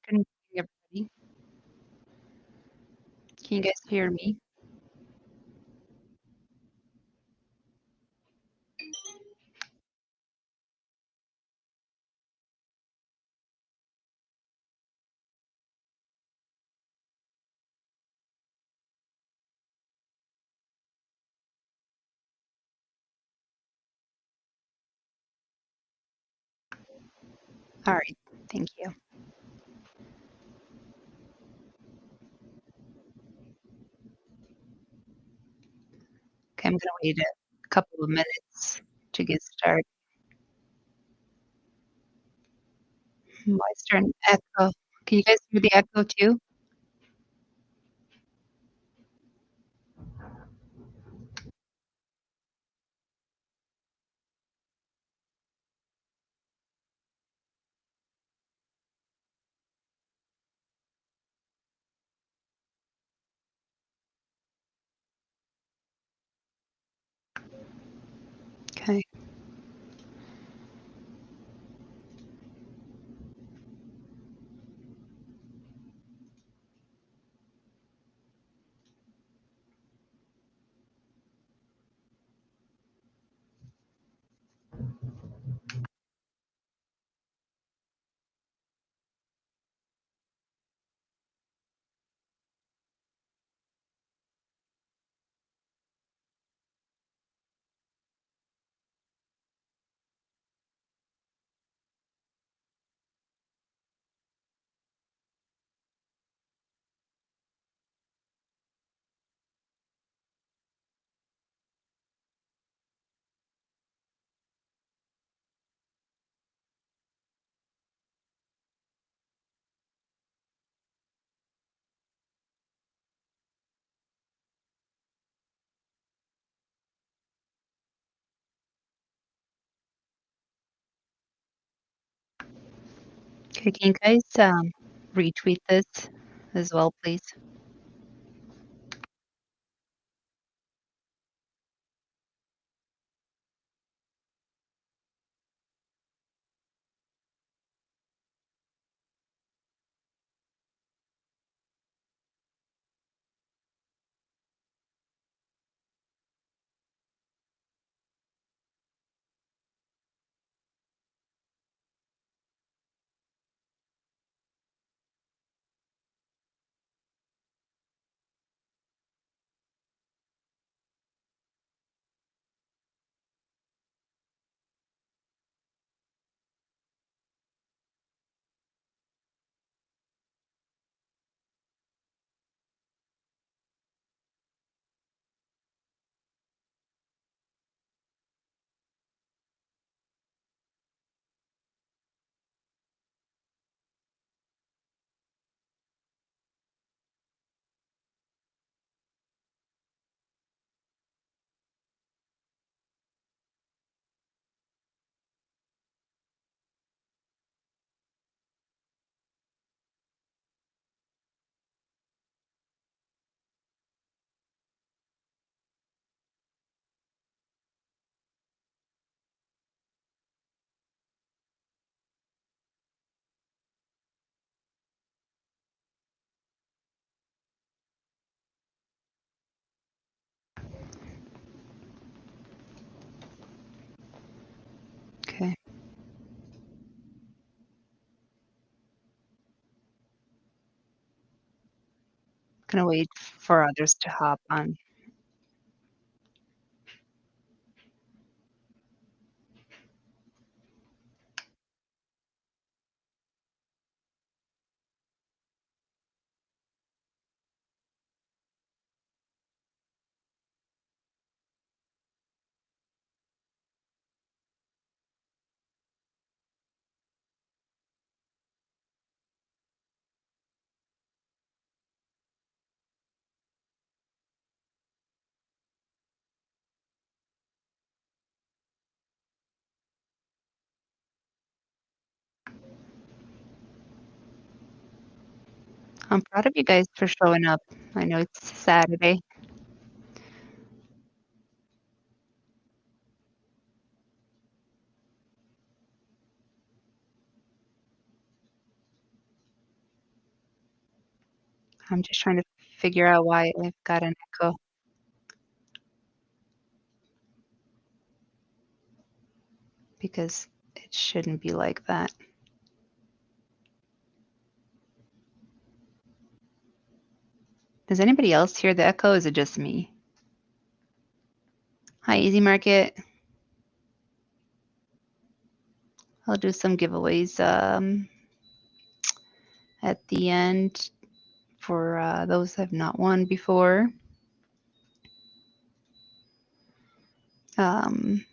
Good morning, everybody. Can you guys hear me? All right, thank you. Okay, I'm gonna wait a couple of minutes to get started. Why is there an echo? Can you guys hear the echo too? Okay, okay, can you guys retweet this as well, please? Okay, gonna wait for others to hop on. I'm proud of you guys for showing up. I know it's Saturday. I'm just trying to figure out why I've got an echo because it shouldn't be like that. Does anybody else hear the echo? Is it just me? Hi, Easy Market. I'll do some giveaways at the end for those that have not won before. Gonna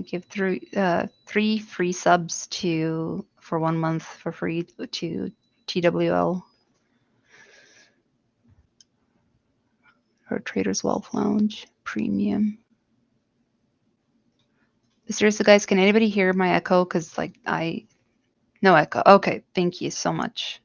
give through 3 free subs for 1 month for free to TWL or Traders Wealth Lounge Premium. Seriously, guys, can anybody hear my echo? Because like no echo. Okay, thank you so much.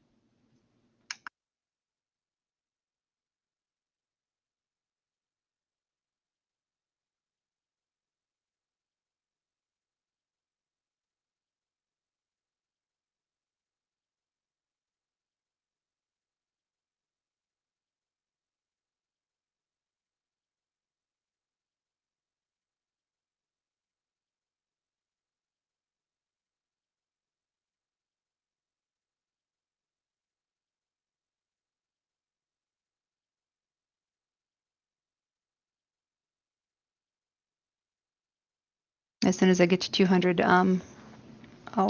As soon as I get to 200, I'll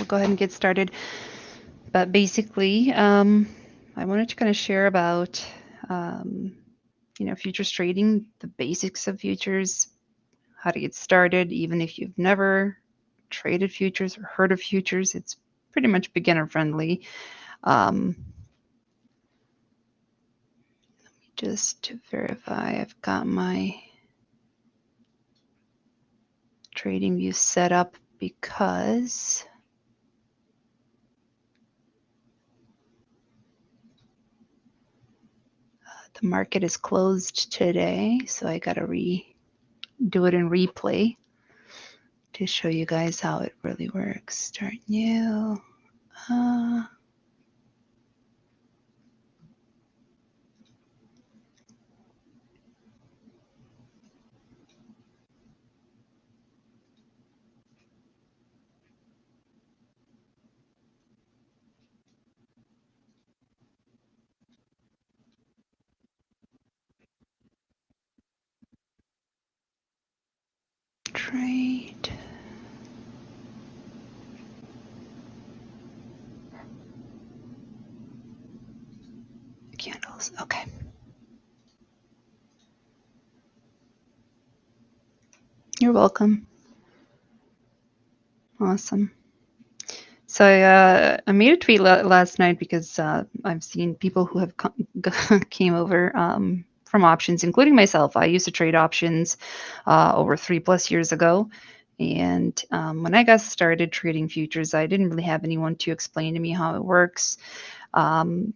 go ahead and get started. But basically, I wanted to kind of share about, futures trading, the basics of futures, how to get started, even if you've never traded futures or heard of futures. It's pretty much beginner friendly. Just to verify, I've got my TradingView set up because the market is closed today, so I got to do it in replay to show you guys how it really works. Start new. Trade. Candles. Okay. You're welcome. Awesome. So I made a tweet last night because I've seen people who have came over from options, including myself. I used to trade options over 3+ years ago. And when I got started trading futures, I didn't really have anyone to explain to me how it works. I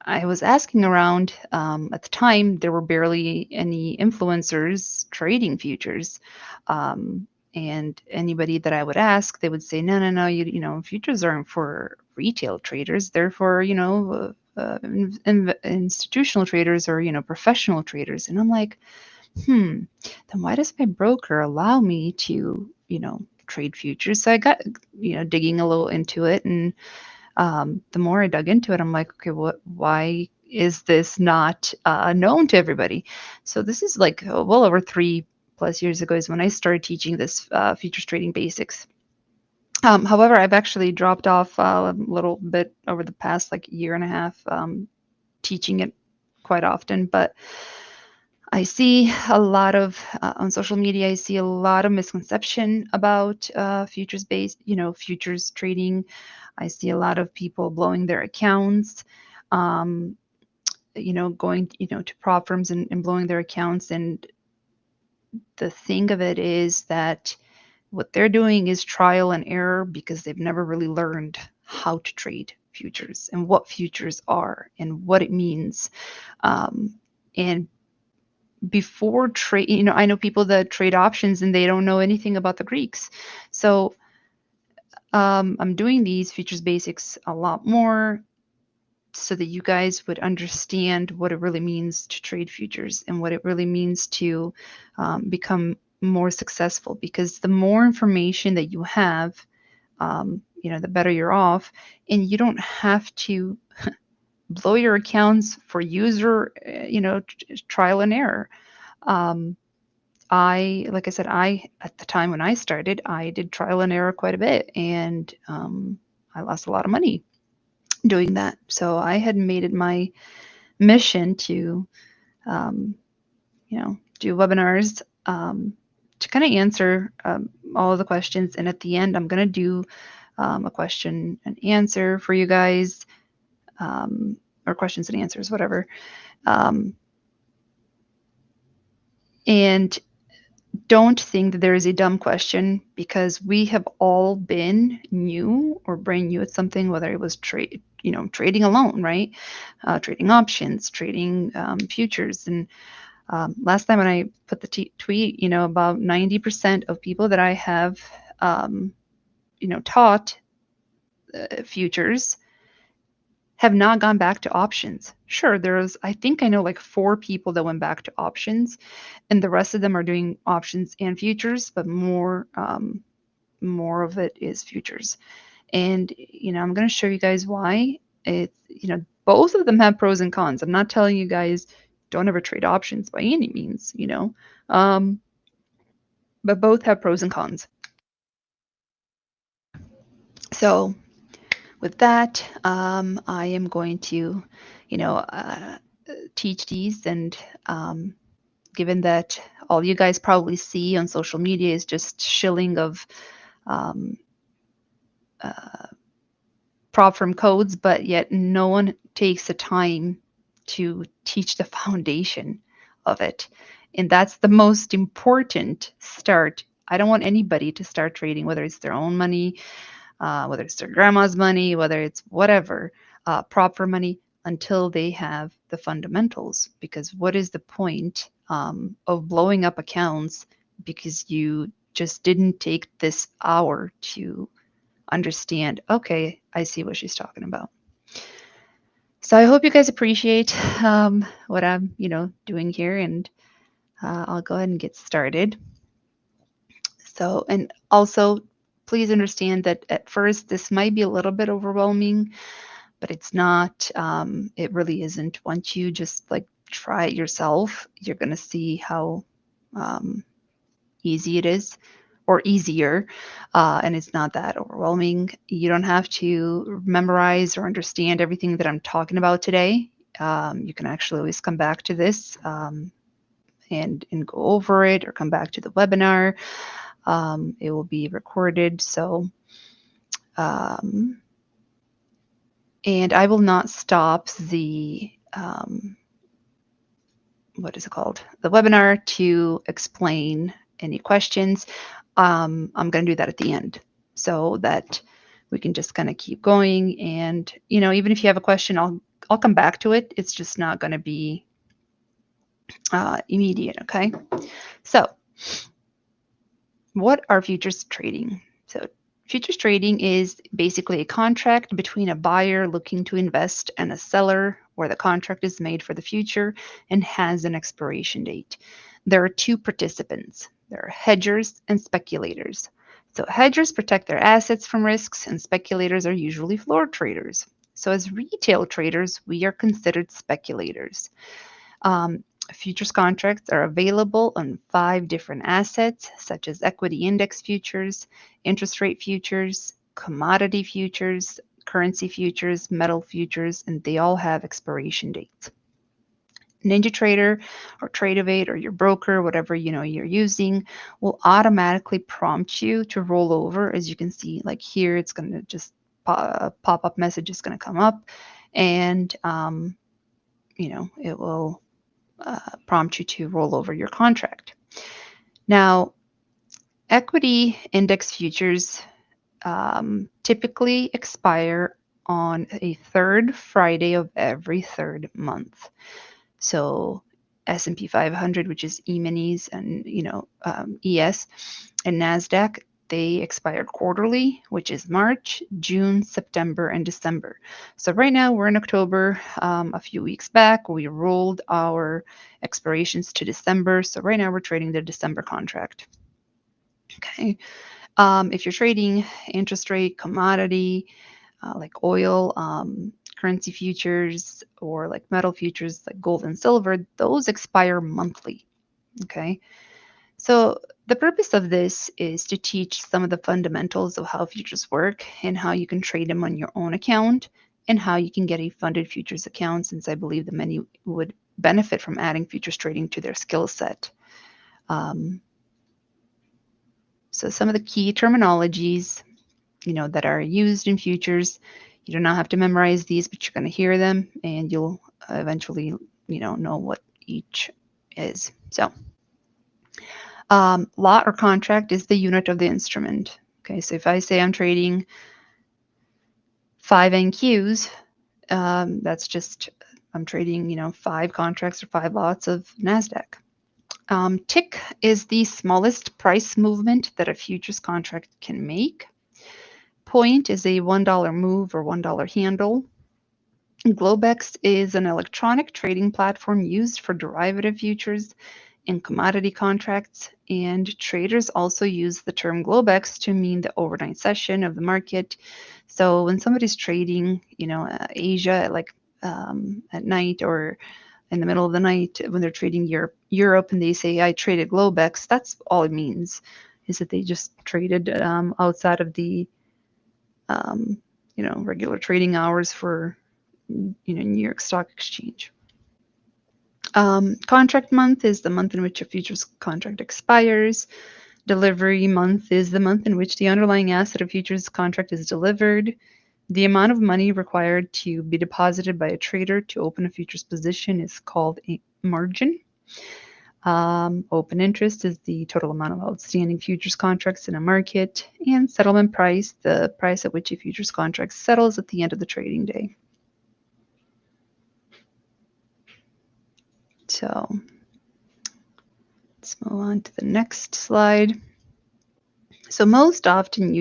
was asking around. At the time, there were barely any influencers trading futures. And anybody that I would ask, they would say, no, futures aren't for retail traders. They're for, institutional traders or, professional traders. And I'm like, then why does my broker allow me to, trade futures? So I got, digging a little into it. And the more I dug into it, I'm like, okay, why is this not known to everybody? So this is like well over 3+ years ago is when I started teaching this futures trading basics. However, I've actually dropped off a little bit over the past like year and a half teaching it quite often, but I see a lot of on social media. I see a lot of misconception about futures trading. I see a lot of people blowing their accounts, um, going to prop firms and blowing their accounts. And the thing of it is that what they're doing is trial and error because they've never really learned how to trade futures and what futures are and what it means. And before trade, I know people that trade options and they don't know anything about the Greeks. So I'm doing these futures basics a lot more so that you guys would understand what it really means to trade futures and what it really means to become more successful. Because the more information that you have, the better you're off, and you don't have to blow your accounts for user, trial and error. Um, like I said, at the time when I started, I did trial and error quite a bit, and I lost a lot of money doing that. So I had made it my mission to, um, do webinars to kind of answer all of the questions. And at the end, I'm going to do a question and answer for you guys, or questions and answers, whatever. And don't think that there is a dumb question, because we have all been new or brand new at something, whether it was trading alone, right? Trading options, trading futures. And last time when I put the tweet, about 90% of people that I have, taught futures have not gone back to options. Sure, I think I know like 4 people that went back to options, and the rest of them are doing options and futures, but more of it is futures. And I'm going to show you guys why. It's both of them have pros and cons. I'm not telling you guys don't ever trade options by any means, but both have pros and cons. So with that, I am going to, teach these. And given that all you guys probably see on social media is just shilling of prop firm codes, but yet no one takes the time to teach the foundation of it. And that's the most important start. I don't want anybody to start trading, whether it's their own money, whether it's their grandma's money, whether it's whatever, prop firm money, until they have the fundamentals. Because what is the point of blowing up accounts because you just didn't take this hour to understand, okay, I see what she's talking about. So I hope you guys appreciate what I'm, doing here, and I'll go ahead and get started. So, and also, please understand that at first this might be a little bit overwhelming, but it's not. It really isn't. Once you just like try it yourself, you're going to see how easy it is, or easier, and it's not that overwhelming. You don't have to memorize or understand everything that I'm talking about today. You can actually always come back to this and go over it, or come back to the webinar. It will be recorded. So, and I will not stop the, what is it called? The webinar to explain any questions. I'm going to do that at the end so that we can just kind of keep going. And, even if you have a question, I'll come back to it. It's just not going to be immediate. Okay. So what are futures trading? So futures trading is basically a contract between a buyer looking to invest and a seller, where the contract is made for the future and has an expiration date. There are 2 participants. There are hedgers and speculators. So hedgers protect their assets from risks, and speculators are usually floor traders. So as retail traders, we are considered speculators. Futures contracts are available on 5 different assets, such as equity index futures, interest rate futures, commodity futures, currency futures, metal futures, and they all have expiration dates. NinjaTrader or Tradovate or your broker, whatever you're using, will automatically prompt you to roll over. As you can see, like here, it's going to just pop-up message is going to come up, and it will prompt you to roll over your contract. Now, equity index futures typically expire on a 3rd Friday of every 3rd month. So S&P 500, which is E-minis, and ES, and NASDAQ, they expire quarterly, which is March, June, September, and December. So right now we're in October. A few weeks back, we rolled our expirations to December. So right now we're trading the December contract. Okay. If you're trading interest rate, commodity, like oil, currency futures, or like metal futures like gold and silver, those expire monthly. Okay. So the purpose of this is to teach some of the fundamentals of how futures work and how you can trade them on your own account and how you can get a funded futures account, since I believe that many would benefit from adding futures trading to their skill set. So some of the key terminologies, that are used in futures, you do not have to memorize these, but you're going to hear them and you'll eventually, know what each is. So lot or contract is the unit of the instrument. Okay, so if I say I'm trading 5 NQs, that's just, I'm trading, 5 contracts or 5 lots of NASDAQ. Tick is the smallest price movement that a futures contract can make. Point is a $1 move or $1 handle. Globex is an electronic trading platform used for derivative futures and commodity contracts, and traders also use the term Globex to mean the overnight session of the market. So when somebody's trading, Asia at night or in the middle of the night, when they're trading Europe and they say, I traded Globex, that's all it means, is that they just traded outside of the regular trading hours for New York Stock Exchange. Contract month is the month in which a futures contract expires. Delivery month is the month in which the underlying asset of futures contract is delivered. The amount of money required to be deposited by a trader to open a futures position is called a margin. Open interest is the total amount of outstanding futures contracts in a market, and settlement price, the price at which a futures contract settles at the end of the trading day. So let's move on to the next slide. So most often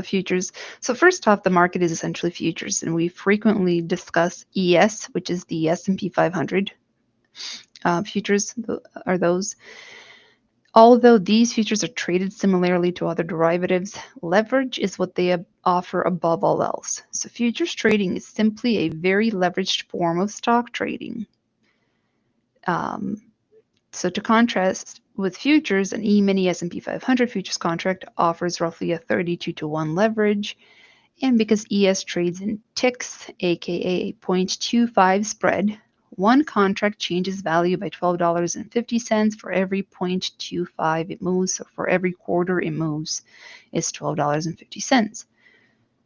futures, so first off, the market is essentially futures, and we frequently discuss ES, which is the S&P 500. Futures are those. Although these futures are traded similarly to other derivatives, leverage is what they offer above all else. So futures trading is simply a very leveraged form of stock trading. So to contrast with futures, an E-mini S&P 500 futures contract offers roughly a 32-to-1 leverage. And because ES trades in ticks, aka a 0.25 spread, one contract changes value by $12.50 for every 0.25 it moves. So for every quarter it moves, it's $12.50.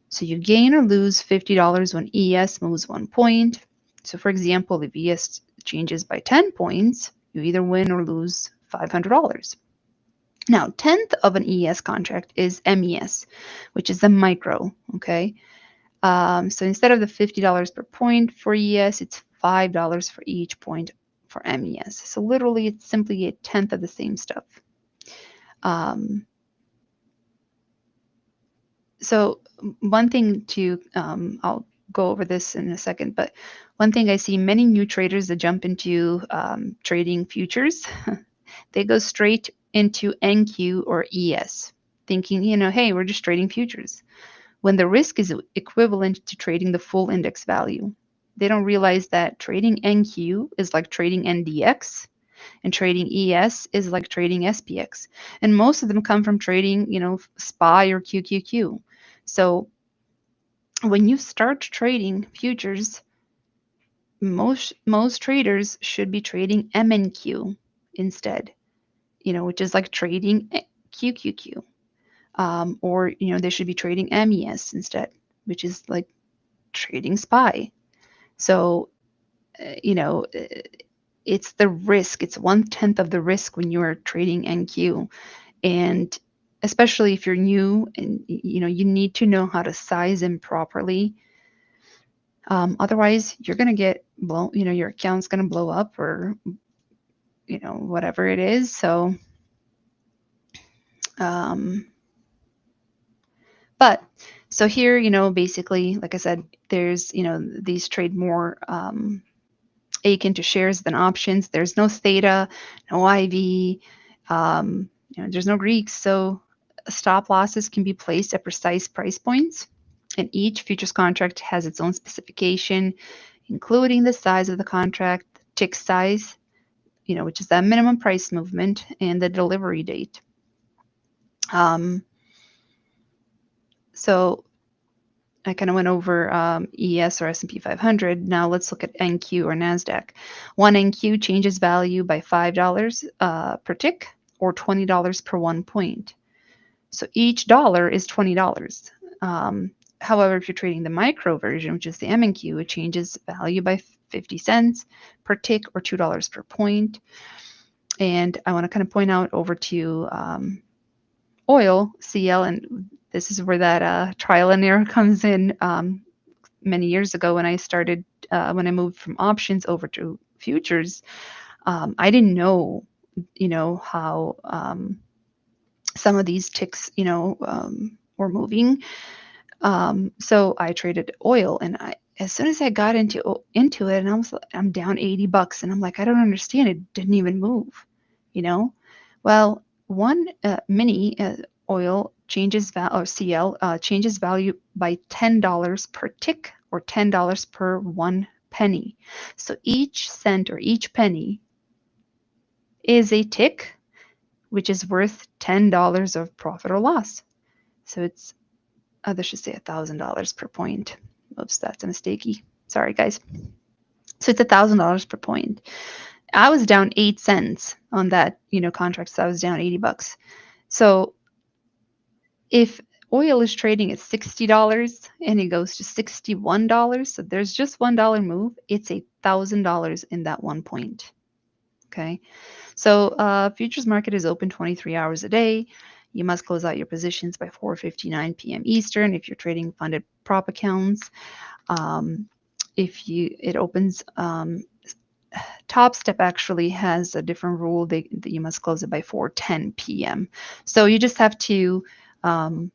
So you gain or lose $50 when ES moves 1 point. So for example, if ES changes by 10 points, you either win or lose $500. Now, 10th of an ES contract is MES, which is the micro, okay? So instead of the $50 per point for ES, it's $5 for each point for MES. So literally, it's simply a 10th of the same stuff. So one thing to, I'll go over this in a second, but one thing I see many new traders that jump into trading futures, they go straight into NQ or ES, thinking, hey, we're just trading futures, when the risk is equivalent to trading the full index value. They don't realize that trading NQ is like trading NDX, and trading ES is like trading SPX. And most of them come from trading, SPY or QQQ. So when you start trading futures, most traders should be trading MNQ instead, which is like trading QQQ. Or, they should be trading MES instead, which is like trading SPY. So, it's the risk. It's 1/10 of the risk when you are trading NQ. And especially if you're new and, you need to know how to size in properly. Otherwise, you're going to get blown, your account's going to blow up or, whatever it is. So, So here, basically, like I said, there's, these trade more akin to shares than options. There's no theta, no IV, there's no Greeks. So stop losses can be placed at precise price points. And each futures contract has its own specification, including the size of the contract, the tick size, which is that minimum price movement, and the delivery date. So I kind of went over ES or S&P 500. Now let's look at NQ or NASDAQ. One NQ changes value by $5 per tick or $20 per 1 point. So each dollar is $20. However, if you're trading the micro version, which is the MNQ, it changes value by 50 cents per tick or $2 per point. And I want to kind of point out over to oil, CL, and this is where that trial and error comes in. Many years ago when I started, when I moved from options over to futures, I didn't know, how some of these ticks, were moving. So I traded oil, and as soon as I got into it, and I'm down $80, and I'm like, I don't understand. It didn't even move, Well, one mini oil changes value, or CL changes value by $10 per tick or $10 per 1 penny. So each cent or each penny is a tick, which is worth $10 of profit or loss. So it's, this should say $1,000 per point. Oops, that's a mistakey. Sorry, guys. So it's $1,000 per point. I was down 8 cents on that, contract. So I was down $80. So if oil is trading at $60 and it goes to $61, so there's just $1 move, it's $1,000 in that 1 point. Okay. So futures market is open 23 hours a day. You must close out your positions by 4:59 p.m. Eastern if you're trading funded prop accounts. It opens, Top Step actually has a different rule that you must close it by 4:10 p.m. So you just have to kind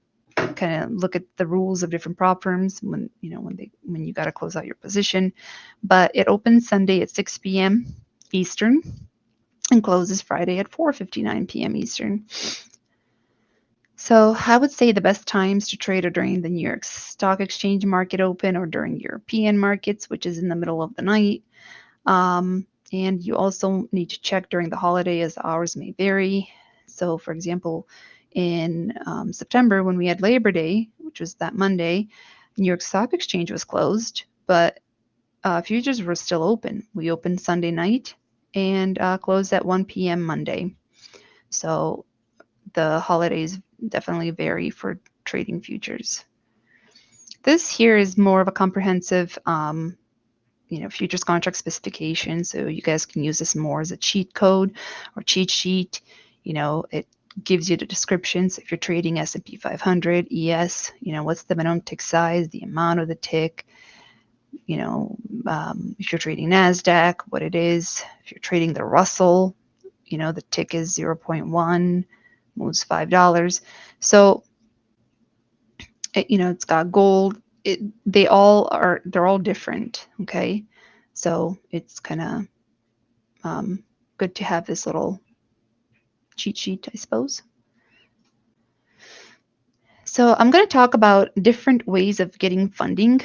of look at the rules of different prop firms when you got to close out your position. But it opens Sunday at 6 p.m. Eastern and closes Friday at 4:59 p.m. Eastern. So I would say the best times to trade are during the New York Stock Exchange market open or during European markets, which is in the middle of the night. And you also need to check during the holiday as the hours may vary. So for example, in September when we had Labor Day, which was that Monday, New York Stock Exchange was closed, but futures were still open. We opened Sunday night and closed at 1 p.m. Monday. So the holidays definitely vary for trading futures. This here is more of a comprehensive futures contract specification. So you guys can use this more as a cheat code or cheat sheet. It gives you the descriptions. If you're trading S&P 500, ES, what's the minimum tick size, the amount of the tick. If you're trading NASDAQ, what it is. If you're trading the Russell, the tick is 0.1, moves $5. So, it's got gold. They're all different. Okay. So it's kind of good to have this little cheat sheet, I suppose. So I'm going to talk about different ways of getting funding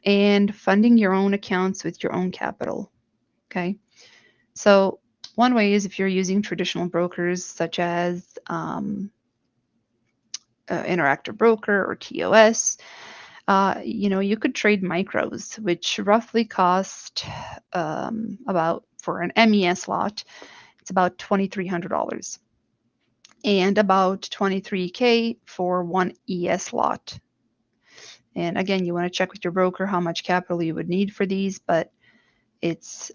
and funding your own accounts with your own capital. Okay. So one way is if you're using traditional brokers such as Interactive Broker or TOS. You could trade micros, which roughly cost about, for an MES lot, it's about $2,300 and about $23K for one ES lot. And again, you want to check with your broker how much capital you would need for these, but it's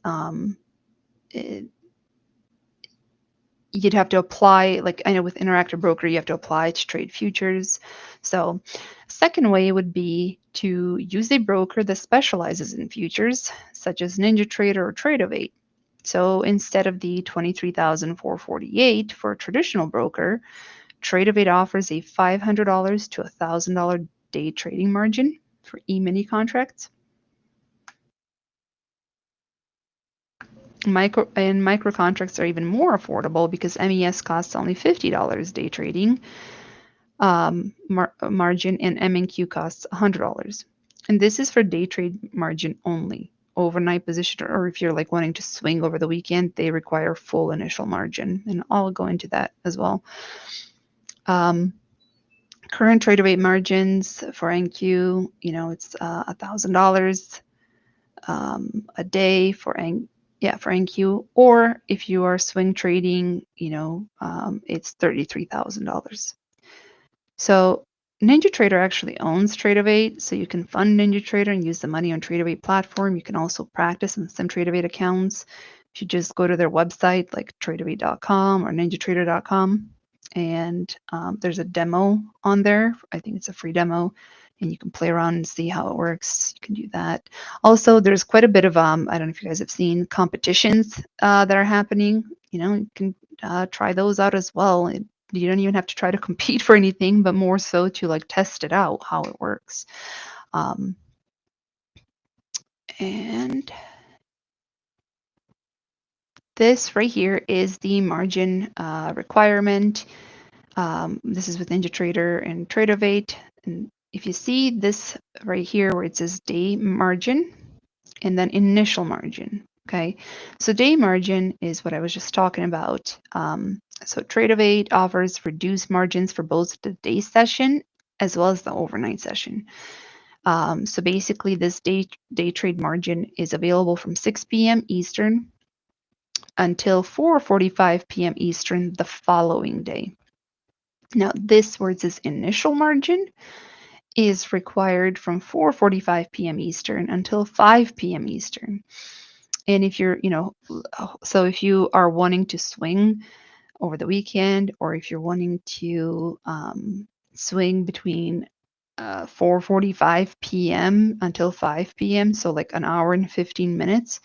you'd have to apply, like I know with Interactive Broker, you have to apply to trade futures. So second way would be to use a broker that specializes in futures, such as NinjaTrader or Tradeovate. So instead of the $23,448 for a traditional broker, Tradeovate offers a $500 to $1,000 day trading margin for E-mini contracts. Micro contracts are even more affordable because MES costs only $50 day trading margin, and MNQ costs $100. And this is for day trade margin only. Overnight position, or if you're like wanting to swing over the weekend, they require full initial margin, and I'll go into that as well. Current trader rate margins for NQ, it's $1,000 a day for NQ, or if you are swing trading, it's $33,000. So NinjaTrader actually owns Tradeovate, so you can fund NinjaTrader and use the money on Tradeovate platform. You can also practice on some Tradeovate accounts. If you just go to their website, like tradeovate.com or ninjatrader.com, and there's a demo on there. I think it's a free demo, and you can play around and see how it works. You can do that. Also, there's quite a bit of I don't know if you guys have seen competitions that are happening. You can try those out as well. You don't even have to try to compete for anything, but more so to like test it out, how it works. And this right here is the margin requirement. This is with NinjaTrader and Tradeovate. And if you see this right here where it says day margin and then initial margin, okay? So day margin is what I was just talking about. So Tradeovate offers reduced margins for both the day session as well as the overnight session. So basically this day trade margin is available from 6 p.m. Eastern until 4:45 p.m. Eastern the following day. Now this where it says initial margin is required from 4:45 p.m. Eastern until 5 p.m. Eastern. And if you're, so if you are wanting to swing over the weekend, or if you're wanting to swing between 4:45 p.m. until 5 p.m., so like an hour and 15 minutes,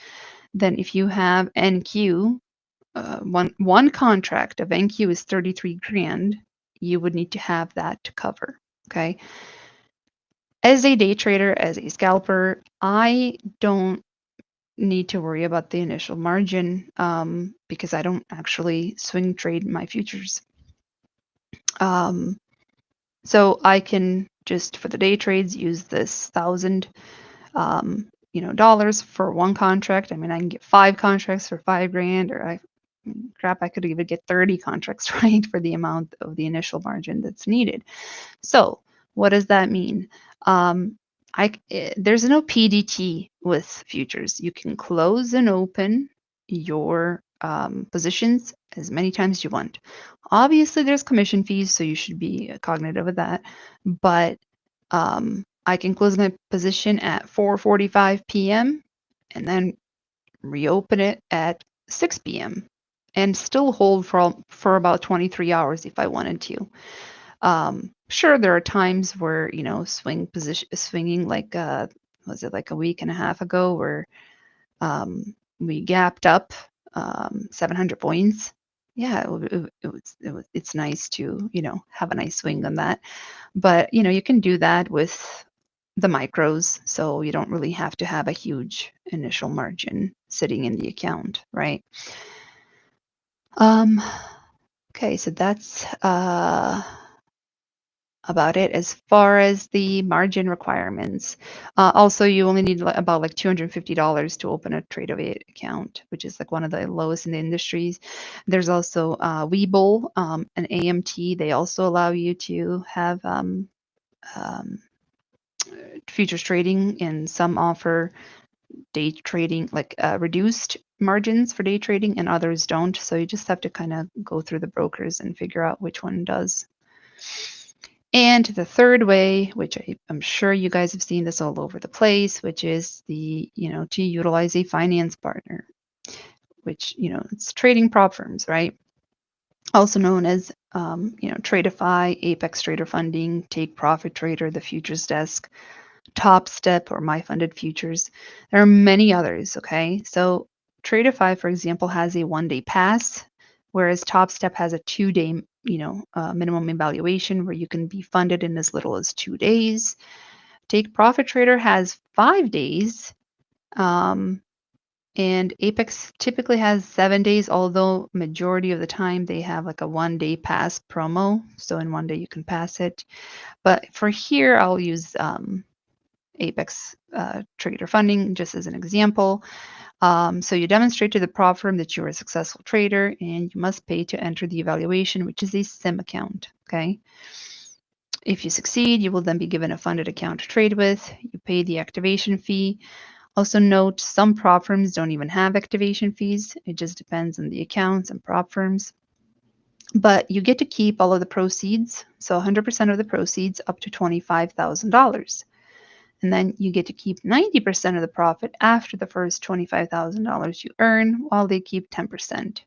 then if you have NQ, one contract of NQ is 33 grand, you would need to have that to cover, okay? As a day trader, as a scalper, I don't need to worry about the initial margin because I don't actually swing trade my futures. So I can just for the day trades use this $1,000 dollars for one contract. I mean, I can get 5 contracts for 5 grand, or I could even get 30 contracts, right, for the amount of the initial margin that's needed. So what does that mean? There's no PDT with futures. You can close and open your positions as many times as you want. Obviously, there's commission fees, so you should be cognitive of that. But I can close my position at 4:45 p.m. and then reopen it at 6 p.m. and still hold for about 23 hours if I wanted to. Sure, there are times where swinging like was it like a week and a half ago where we gapped up 700 points. Yeah, it's nice to have a nice swing on that, but you can do that with the micros, so you don't really have to have a huge initial margin sitting in the account, right? Okay, so that's about it as far as the margin requirements. Also, you only need about like $250 to open a Tradeovate account, which is like one of the lowest in the industries. There's also Webull and AMT. They also allow you to have futures trading, and some offer day trading, like reduced margins for day trading, and others don't. So you just have to kind of go through the brokers and figure out which one does. And the third way, which I'm sure you guys have seen this all over the place, which is to utilize a finance partner, which, it's trading prop firms, right? Also known as, Tradeify, Apex Trader Funding, Take Profit Trader, the Futures Desk, Top Step, or My Funded Futures. There are many others, okay? So Tradeify, for example, has a 1-day pass, whereas Top Step has a 2-day, minimum evaluation where you can be funded in as little as 2 days. Take Profit Trader has 5 days. Um, and Apex typically has 7 days, although majority of the time they have like a 1 day pass promo. So in 1 day you can pass it. But for here, I'll use Apex Trader Funding just as an example. So you demonstrate to the prop firm that you're a successful trader, and you must pay to enter the evaluation, which is a SIM account. Okay. If you succeed, you will then be given a funded account to trade with. You pay the activation fee. Also note, some prop firms don't even have activation fees. It just depends on the accounts and prop firms. But you get to keep all of the proceeds, so 100% of the proceeds up to $25,000. And then you get to keep 90% of the profit after the first $25,000 you earn, while they keep 10%.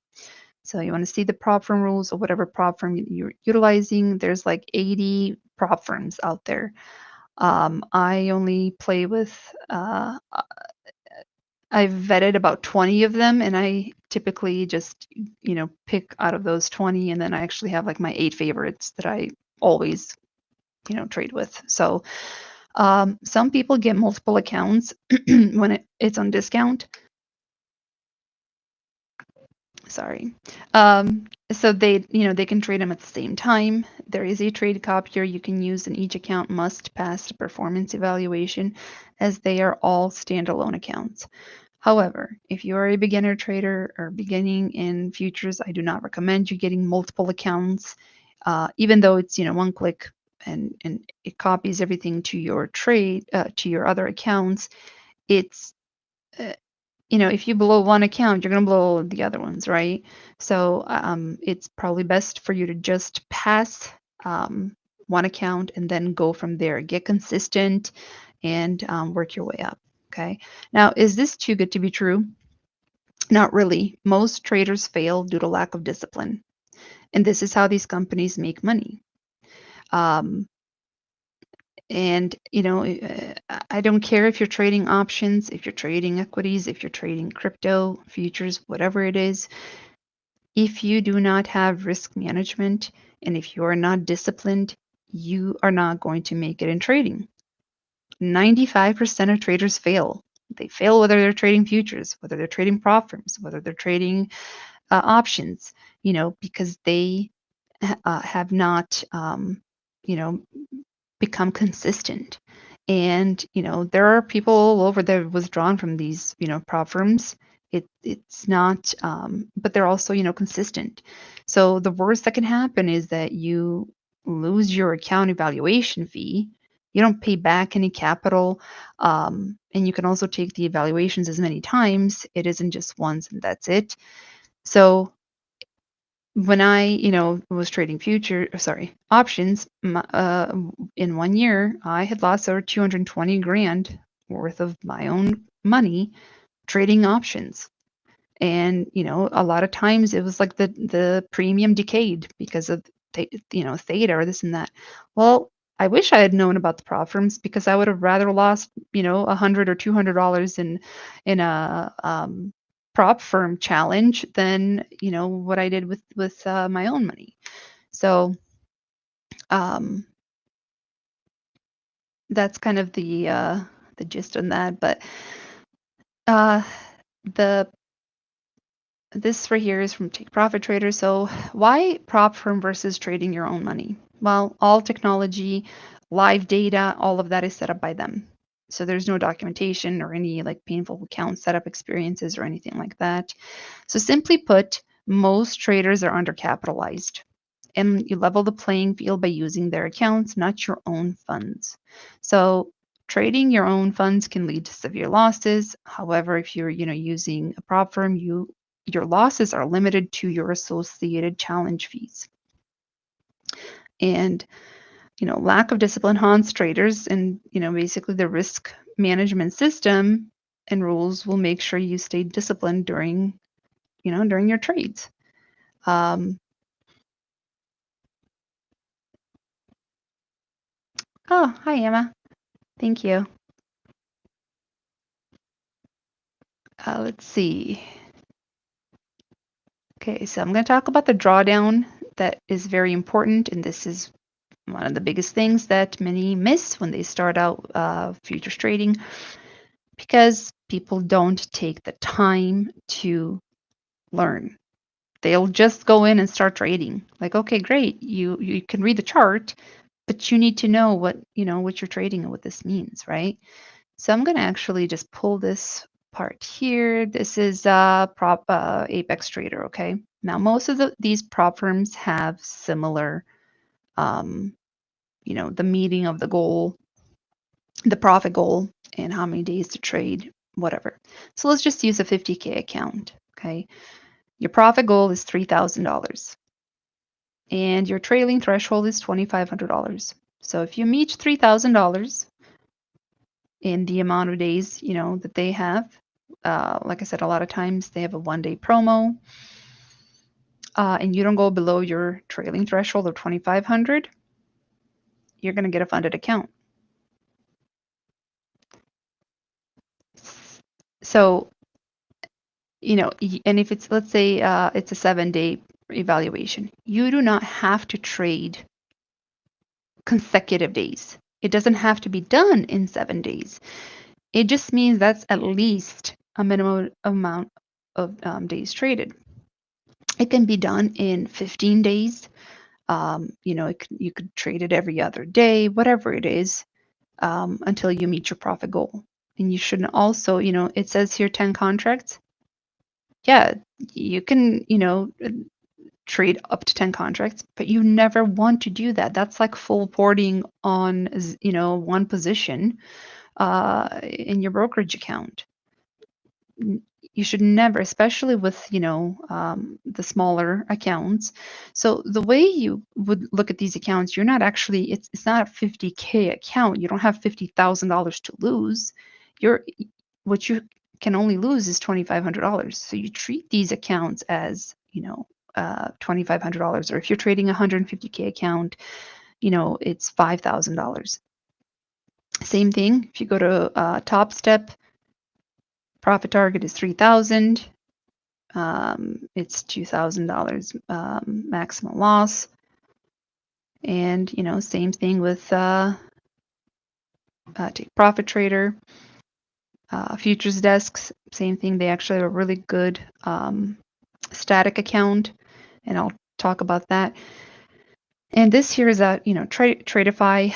So you want to see the prop firm rules or whatever prop firm you're utilizing. There's like 80 prop firms out there. I only play with, I've vetted about 20 of them, and I typically just, pick out of those 20, and then I actually have like my 8 favorites that I always, trade with. So some people get multiple accounts when it's on discount. Sorry. So they can trade them at the same time. There is a trade copier you can use, and each account must pass the performance evaluation as they are all standalone accounts. However, if you are a beginner trader or beginning in futures, I do not recommend you getting multiple accounts, even though it's one click and it copies everything to your trade to your other accounts. It's uh, if you blow one account, you're going to blow all of the other ones, right? So it's probably best for you to just pass one account and then go from there. Get consistent and work your way up. Okay. Now, is this too good to be true? Not really. Most traders fail due to lack of discipline. And this is how these companies make money. Um, And, I don't care if you're trading options, if you're trading equities, if you're trading crypto, futures, whatever it is. If you do not have risk management and if you are not disciplined, you are not going to make it in trading. 95% of traders fail. They fail whether they're trading futures, whether they're trading prop firms, whether they're trading options, because they have not, become consistent. And, there are people all over that have withdrawn from these, prop firms. It's not, but they're also, consistent. So the worst that can happen is that you lose your account evaluation fee. You don't pay back any capital. And you can also take the evaluations as many times. It isn't just once and that's it. So when I, was trading options, in 1 year, I had lost over 220 grand worth of my own money trading options. And, a lot of times it was like the premium decayed because of, theta or this and that. Well, I wish I had known about the prop firms because I would have rather lost, $100 or $200 in a prop firm challenge than what I did with my own money. So um, that's kind of the gist on that. But uh, the this right here is from Take Profit Trader. So why prop firm versus trading your own money? Well, all technology, live data, all of that is set up by them. So there's no documentation or any like painful account setup experiences or anything like that. So simply put, most traders are undercapitalized. And you level the playing field by using their accounts, not your own funds. So trading your own funds can lead to severe losses. However, if you're, using a prop firm, your losses are limited to your associated challenge fees. And, lack of discipline haunts traders, and, basically the risk management system and rules will make sure you stay disciplined during your trades. Oh, hi, Emma. Thank you. Let's see. Okay, so I'm going to talk about the drawdown that is very important, and this is one of the biggest things that many miss when they start out futures trading, because people don't take the time to learn. They'll just go in and start trading. Like, okay, great, you can read the chart, but you need to know what you're trading and what this means, right? So I'm going to actually just pull this part here. This is prop Apex Trader, okay? Now most of these prop firms have similar, um, the meeting of the goal, the profit goal, and how many days to trade, whatever. So let's just use a 50K account, okay? Your profit goal is $3,000, and your trailing threshold is $2,500. So if you meet $3,000 in the amount of days, that they have, like I said, a lot of times they have a 1-day promo, and you don't go below your trailing threshold of 2,500, you're going to get a funded account. So, and if it's, let's say, it's a 7-day evaluation, you do not have to trade consecutive days. It doesn't have to be done in 7 days. It just means that's at least a minimum amount of days traded. It can be done in 15 days. You could trade it every other day, whatever it is, until you meet your profit goal. And you shouldn't also, it says here 10 contracts. Yeah, you can, trade up to 10 contracts, but you never want to do that. That's like full porting on, one position in your brokerage account. You should never, especially with, the smaller accounts. So the way you would look at these accounts, you're not actually, it's not a 50K account. You don't have $50,000 to lose. What you can only lose is $2,500. So you treat these accounts as, $2,500. Or if you're trading a 150K account, it's $5,000. Same thing, if you go to Top Step, profit target is 3,000. It's $2,000 maximum loss. And, same thing with Take Profit Trader. Futures desks, same thing. They actually have a really good static account, and I'll talk about that. And this here is Tradeify.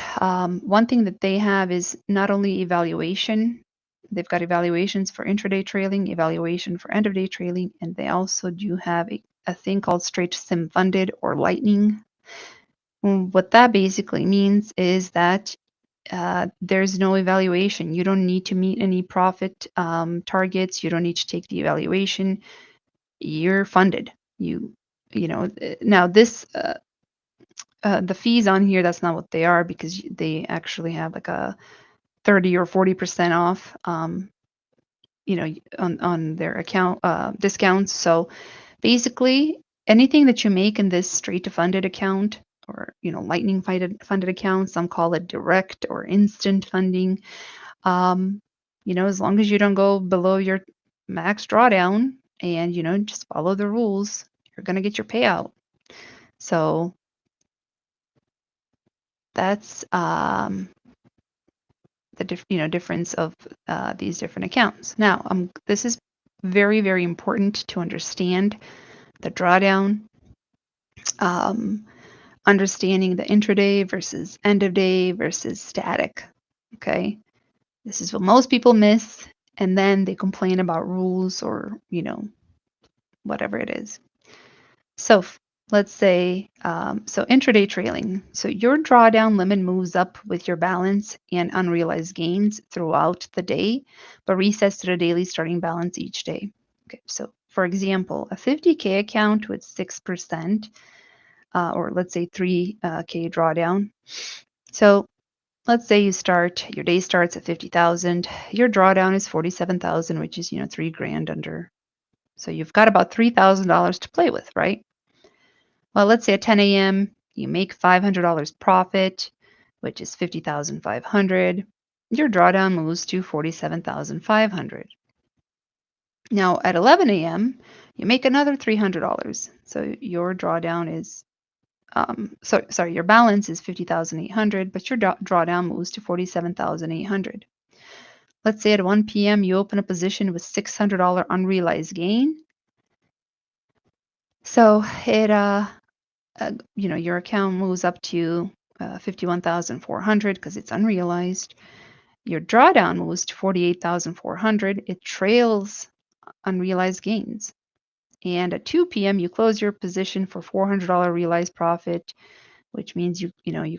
One thing that they have is not only evaluation. They've got evaluations for intraday trading, evaluation for end of day trading, and they also do have a thing called straight sim funded or lightning. What that basically means is that there's no evaluation. You don't need to meet any profit targets. You don't need to take the evaluation. You're funded. Now this the fees on here, that's not what they are, because they actually have like a 30 or 40% off, on their account discounts. So basically, anything that you make in this straight to funded account, or lightning funded account, some call it direct or instant funding. As long as you don't go below your max drawdown, and just follow the rules, you're gonna get your payout. So that's the difference of these different accounts. Now, this is very, very important to understand the drawdown, understanding the intraday versus end of day versus static. Okay, this is what most people miss, and then they complain about rules or whatever it is. So let's say, so intraday trailing. So your drawdown limit moves up with your balance and unrealized gains throughout the day, but resets to the daily starting balance each day. Okay, so for example, a 50K account with 6%, or let's say 3K drawdown. So let's say your day starts at 50,000. Your drawdown is 47,000, which is $3,000 under. So you've got about $3,000 to play with, right? Well, let's say at 10 a.m. you make $500 profit, which is 50,500. Your drawdown moves to 47,500. Now at 11 a.m. you make another $300. So your drawdown is sorry, your balance is 50,800, but your drawdown moves to 47,800. Let's say at 1 p.m. you open a position with $600 unrealized gain. So it your account moves up to 51,400 because it's unrealized. Your drawdown moves to 48,400. It trails unrealized gains. And at 2 p.m. you close your position for $400 realized profit, which means you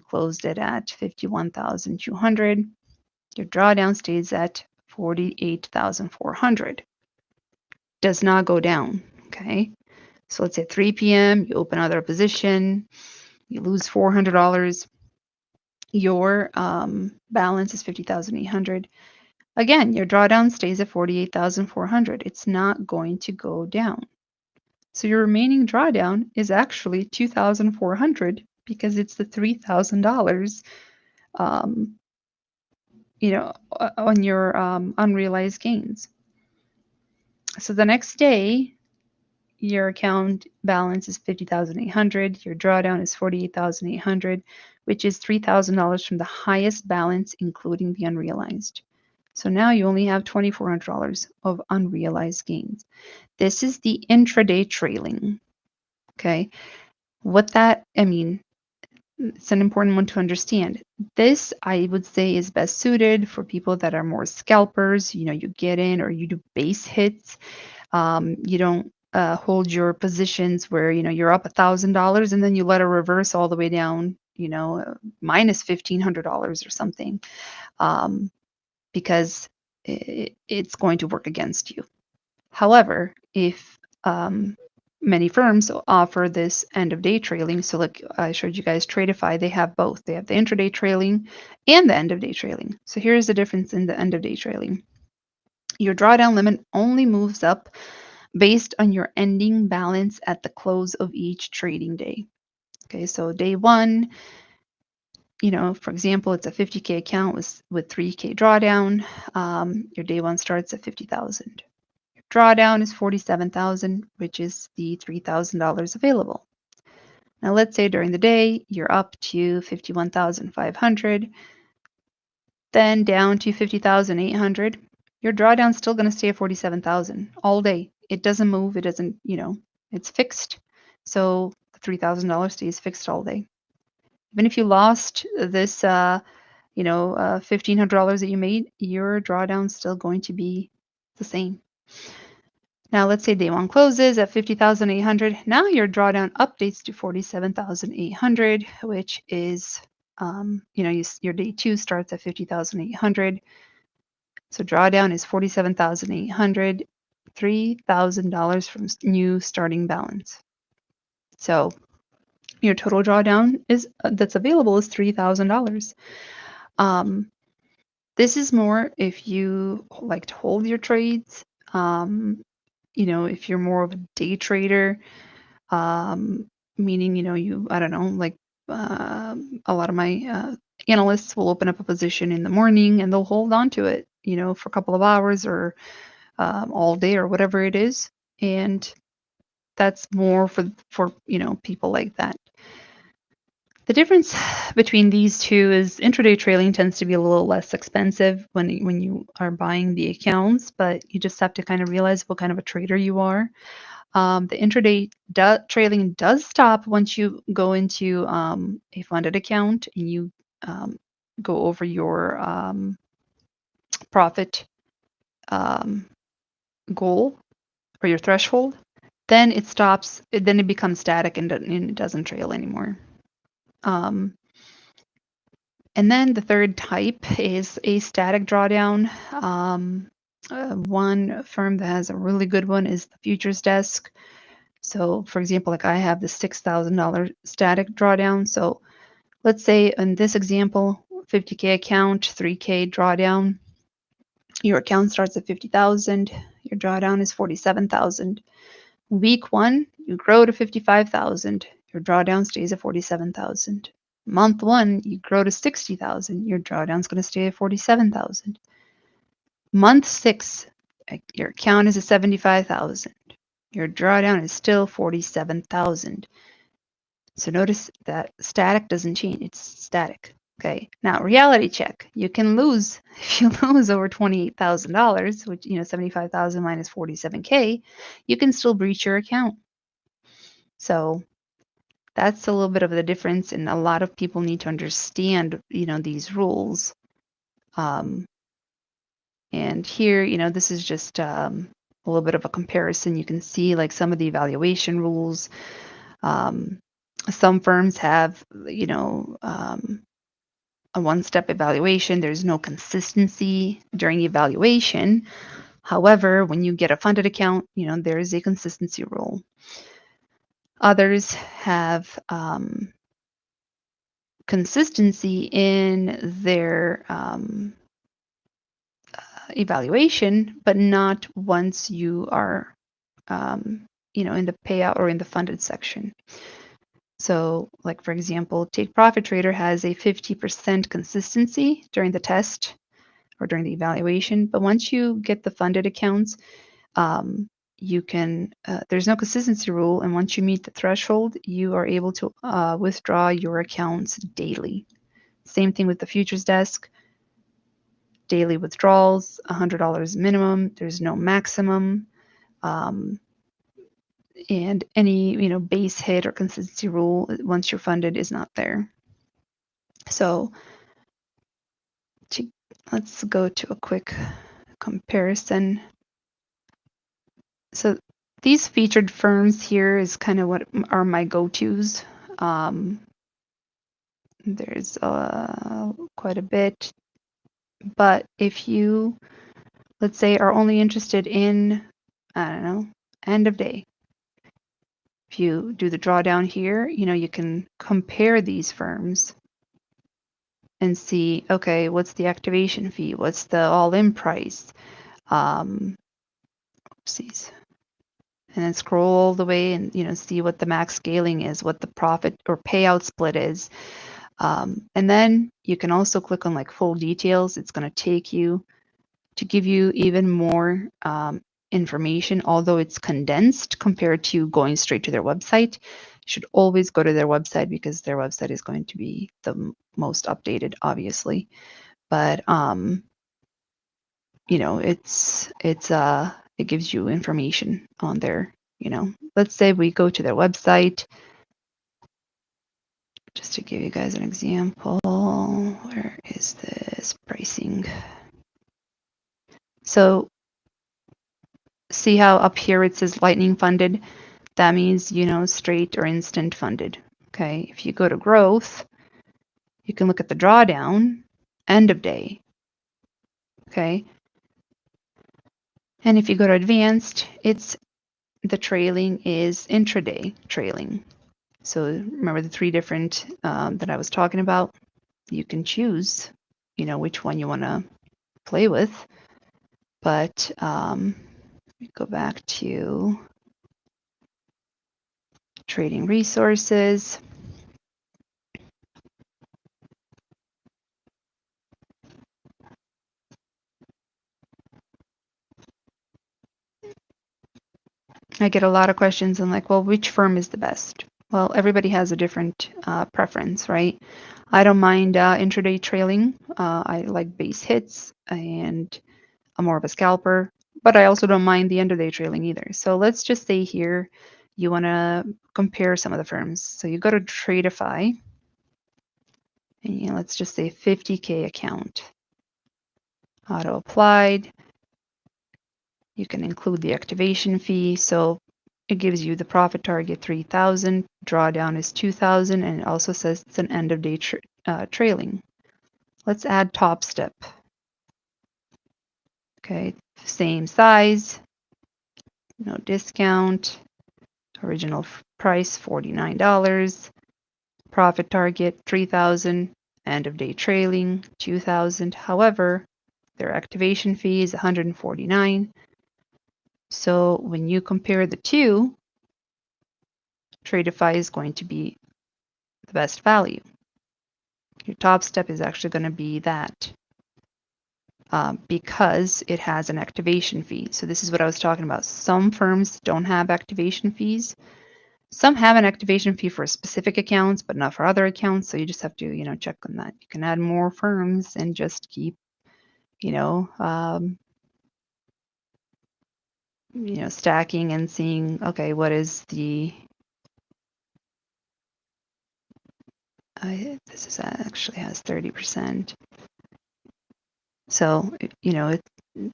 closed it at 51,200. Your drawdown stays at 48,400. Does not go down. Okay. So let's say at 3 p.m. you open another position, you lose $400. Your balance is 50,800. Again, your drawdown stays at 48,400. It's not going to go down. So your remaining drawdown is actually 2,400 because it's the $3,000 on your unrealized gains. So the next day, your account balance is 50,800. Your drawdown is 48,800, which is $3,000 from the highest balance, including the unrealized. So now you only have $2,400 of unrealized gains. This is the intraday trailing. Okay. It's an important one to understand. This, I would say, is best suited for people that are more scalpers. You get in or you do base hits. You don't hold your positions where you're up $1,000 and then you let a reverse all the way down, minus $1,500 or something, because it's going to work against you. However, if many firms offer this end of day trailing. So look, I showed you guys Tradeify. They have both. They have the intraday trailing and the end of day trailing. So here's the difference in the end of day trailing. Your drawdown limit only moves up based on your ending balance at the close of each trading day. Okay, so day one, for example, it's a 50K account with 3K drawdown. Your day one starts at 50,000. Drawdown is 47,000, which is the $3,000 available. Now let's say during the day you're up to 51,500, then down to 50,800. Your drawdown's still going to stay at 47,000 all day. It doesn't move. It doesn't, it's fixed. So the $3,000 stays fixed all day. Even if you lost this, $1,500 that you made, your drawdown's still going to be the same. Now let's say day one closes at 50,800. Now your drawdown updates to 47,800, which is, your day two starts at 50,800. So drawdown is 47,800, $3,000 from new starting balance. So your total drawdown that's available is $3,000. This is more if you like to hold your trades. If you're more of a day trader, meaning, I don't know, like a lot of my analysts will open up a position in the morning and they'll hold on to it, for a couple of hours or all day or whatever it is. And that's more for people like that. The difference between these two is intraday trailing tends to be a little less expensive when you are buying the accounts, but you just have to kind of realize what kind of a trader you are. The intraday trailing does stop once you go into a funded account and you go over your profit goal or your threshold. Then it stops. Then it becomes static and it doesn't trail anymore. And then the third type is a static drawdown. One firm that has a really good one is the futures desk. So for example, like I have the $6,000 static drawdown. So let's say in this example, 50K account, 3K drawdown. Your account starts at 50,000. Your drawdown is 47,000. Week one, you grow to 55,000. Your drawdown stays at 47,000. Month one, you grow to 60,000. Your drawdown's going to stay at 47,000. Month six, your account is at 75,000. Your drawdown is still 47,000. So notice that static doesn't change, it's static. Okay, now reality check. You can lose if you lose over $28,000, which 75,000 minus 47K, you can still breach your account. So that's a little bit of the difference, and a lot of people need to understand these rules. And here, this is just a little bit of a comparison. You can see like some of the evaluation rules. Some firms have, a one-step evaluation. There's no consistency during evaluation. However, when you get a funded account, there is a consistency rule. Others have consistency in their evaluation, but not once you are, in the payout or in the funded section. So, like for example, Take Profit Trader has a 50% consistency during the test or during the evaluation, but once you get the funded accounts, you can, there's no consistency rule, and once you meet the threshold, you are able to withdraw your accounts daily. Same thing with the futures desk. Daily withdrawals, $100 minimum. There's no maximum. And any base hit or consistency rule once you're funded is not there. So let's go to a quick comparison. So these featured firms here is kind of what are my go-tos. There's quite a bit, but if you, let's say, are only interested in, I don't know, end of day, if you do the drawdown here, you can compare these firms and see, okay, what's the activation fee? What's the all-in price? Oopsies. And then scroll all the way and see what the max scaling is, what the profit or payout split is. And then you can also click on like full details. It's going to take you to give you even more information, although it's condensed compared to going straight to their website. You should always go to their website because their website is going to be the most updated, obviously. But it gives you information on there. Let's say we go to their website. Just to give you guys an example, where is this pricing? So see how up here it says lightning funded? That means, straight or instant funded. Okay, if you go to growth, you can look at the drawdown, end of day. Okay, and if you go to advanced, the trailing is intraday trailing. So remember the three different that I was talking about? You can choose, which one you want to play with. But we go back to trading resources. I get a lot of questions on like, well, which firm is the best? Well, everybody has a different preference, right? I don't mind intraday trailing. I like base hits, and I'm more of a scalper, but I also don't mind the end of day trailing either. So let's just say here you want to compare some of the firms. So you go to Tradeify, and let's just say 50K account. Auto applied. You can include the activation fee. So it gives you the profit target 3,000, drawdown is 2,000, and it also says it's an end of day trailing. Let's add Top Step. Okay, same size, no discount, original price $49, profit target 3,000, end of day trailing 2,000. However, their activation fee is $149. So when you compare the two, Tradeify is going to be the best value. Your Top Step is actually going to be that because it has an activation fee. So this is what I was talking about. Some firms don't have activation fees. Some have an activation fee for specific accounts, but not for other accounts. So you just have to, check on that. You can add more firms and just keep, you know, um, stacking and seeing, okay, what is the, this is actually has 30%. So,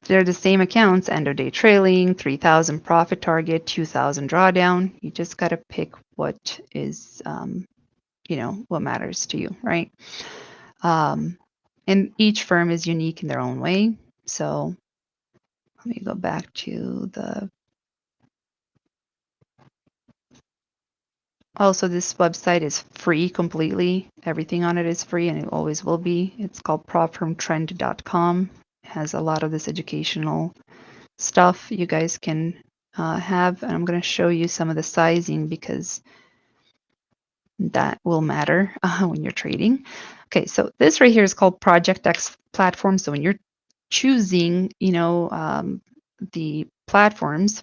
they're the same accounts, end of day trailing, 3,000 profit target, 2,000 drawdown. You just got to pick what is, what matters to you, right? And each firm is unique in their own way. So let me go back to the. Also, this website is free completely. Everything on it is free and it always will be. It's called propfirmtrend.com. It has a lot of this educational stuff you guys can have. And I'm going to show you some of the sizing because that will matter when you're trading. Okay, so this right here is called Project X platform. So when you're choosing, the platforms,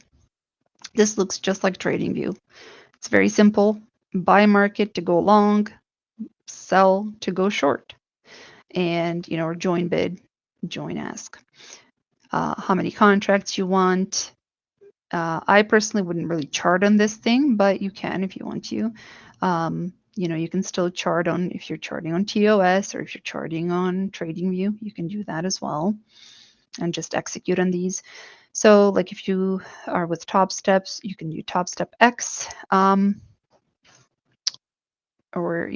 this looks just like TradingView. It's very simple. Buy market to go long, sell to go short, and or join bid, join ask. How many contracts you want. I personally wouldn't really chart on this thing, but you can if you want to. You can still chart on if you're charting on TOS or if you're charting on TradingView, you can do that as well and just execute on these. So like if you are with Top Steps, you can do Top Step X, or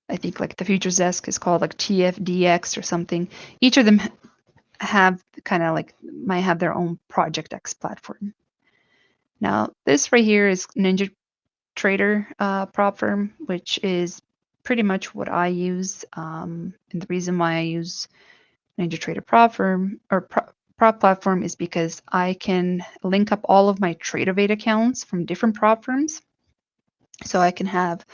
I think like the futures desk is called like TFDX or something. Each of them have kind of like might have their own Project X platform. Now this right here is NinjaTrader prop firm, which is pretty much what I use. And the reason why I use NinjaTrader prop firm or prop platform is because I can link up all of my Tradeovate accounts from different prop firms. So I can have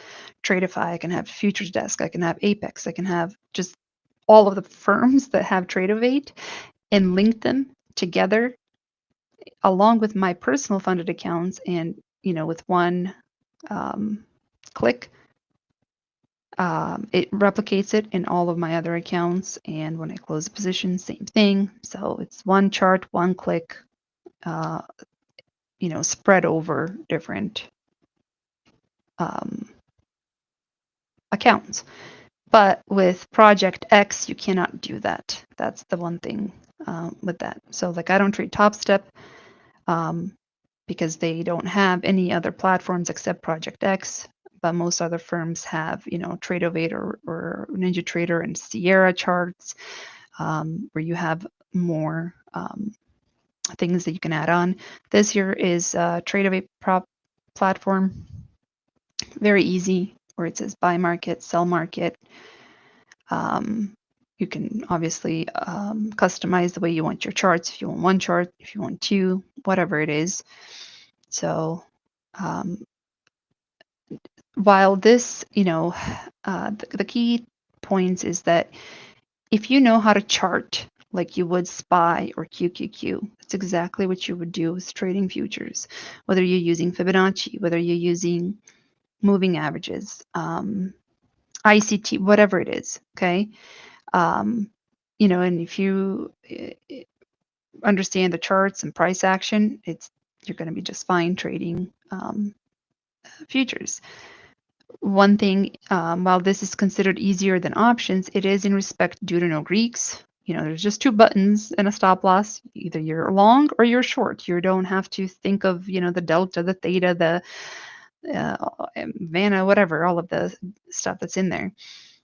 Tradeify, I can have Futures Desk, I can have Apex, I can have just all of the firms that have Tradeovate and link them together along with my personal funded accounts. And, with one click, it replicates it in all of my other accounts. And when I close a position, same thing. So it's one chart, one click, spread over different accounts. But with Project X, you cannot do that. That's the one thing with that. So like I don't trade Top Step because they don't have any other platforms except Project X. But most other firms have, Tradeovate or NinjaTrader and Sierra charts, where you have more things that you can add on. This here is Tradeovate prop platform. Very easy, where it says buy market, sell market. You can obviously customize the way you want your charts. If you want one chart, if you want two, whatever it is. So while this, the key points is that if you know how to chart like you would SPY or QQQ, that's exactly what you would do with trading futures, whether you're using Fibonacci, whether you're using moving averages, ICT, whatever it is, okay? And if you understand the charts and price action, you're going to be just fine trading futures. One thing, while this is considered easier than options, it is in respect due to no Greeks. There's just two buttons and a stop loss. Either you're long or you're short. You don't have to think of, the delta, the theta, the Vanna, whatever, all of the stuff that's in there.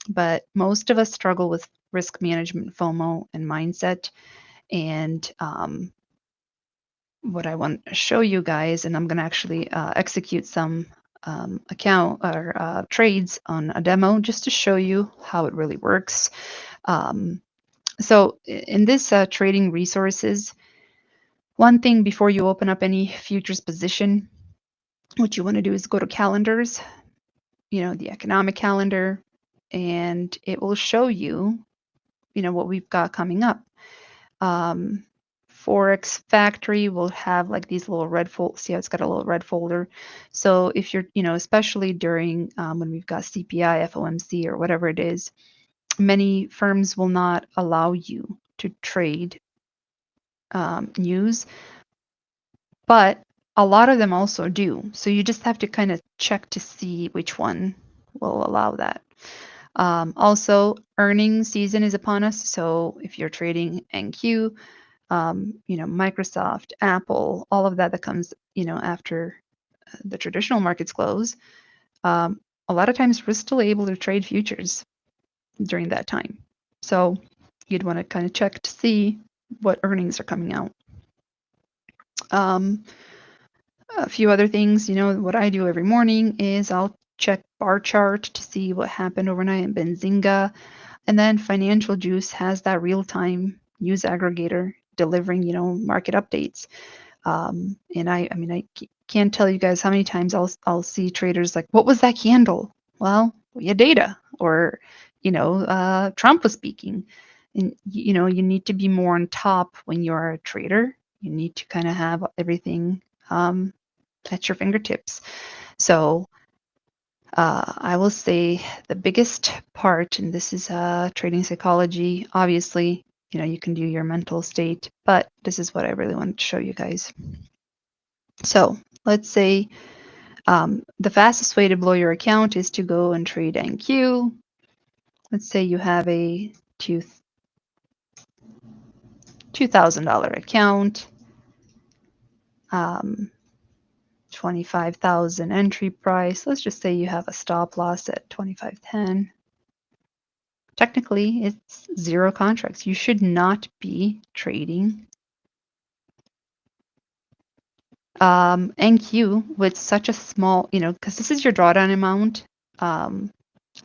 But most of us struggle with risk management, FOMO, and mindset. And what I want to show you guys, and I'm going to actually execute some account or trades on a demo just to show you how it really works. So in this trading resources, one thing before you open up any futures position, what you want to do is go to calendars, the economic calendar, and it will show you, what we've got coming up. Forex Factory will have like these little red fold. See how it's got a little red folder. So if you're, especially during when we've got CPI, FOMC, or whatever it is, many firms will not allow you to trade news, but a lot of them also do. So you just have to kind of check to see which one will allow that. Also, earnings season is upon us. So if you're trading NQ, Microsoft, Apple, all of that comes, after the traditional markets close, a lot of times we're still able to trade futures during that time. So you'd want to kind of check to see what earnings are coming out. A few other things, what I do every morning is I'll check bar chart to see what happened overnight in Benzinga. And then Financial Juice has that real-time news aggregator delivering, market updates. And I can't tell you guys how many times I'll see traders like, what was that candle? Well, we had data, or Trump was speaking. And you need to be more on top when you're a trader. You need to kind of have everything at your fingertips. So I will say the biggest part, and this is trading psychology, obviously, you can do your mental state, but this is what I really wanted to show you guys. So let's say the fastest way to blow your account is to go and trade NQ. Let's say you have a $2,000 account, 25,000 entry price. Let's just say you have a stop loss at 25.10. Technically, it's 0 contracts. You should not be trading NQ with such a small, because this is your drawdown amount.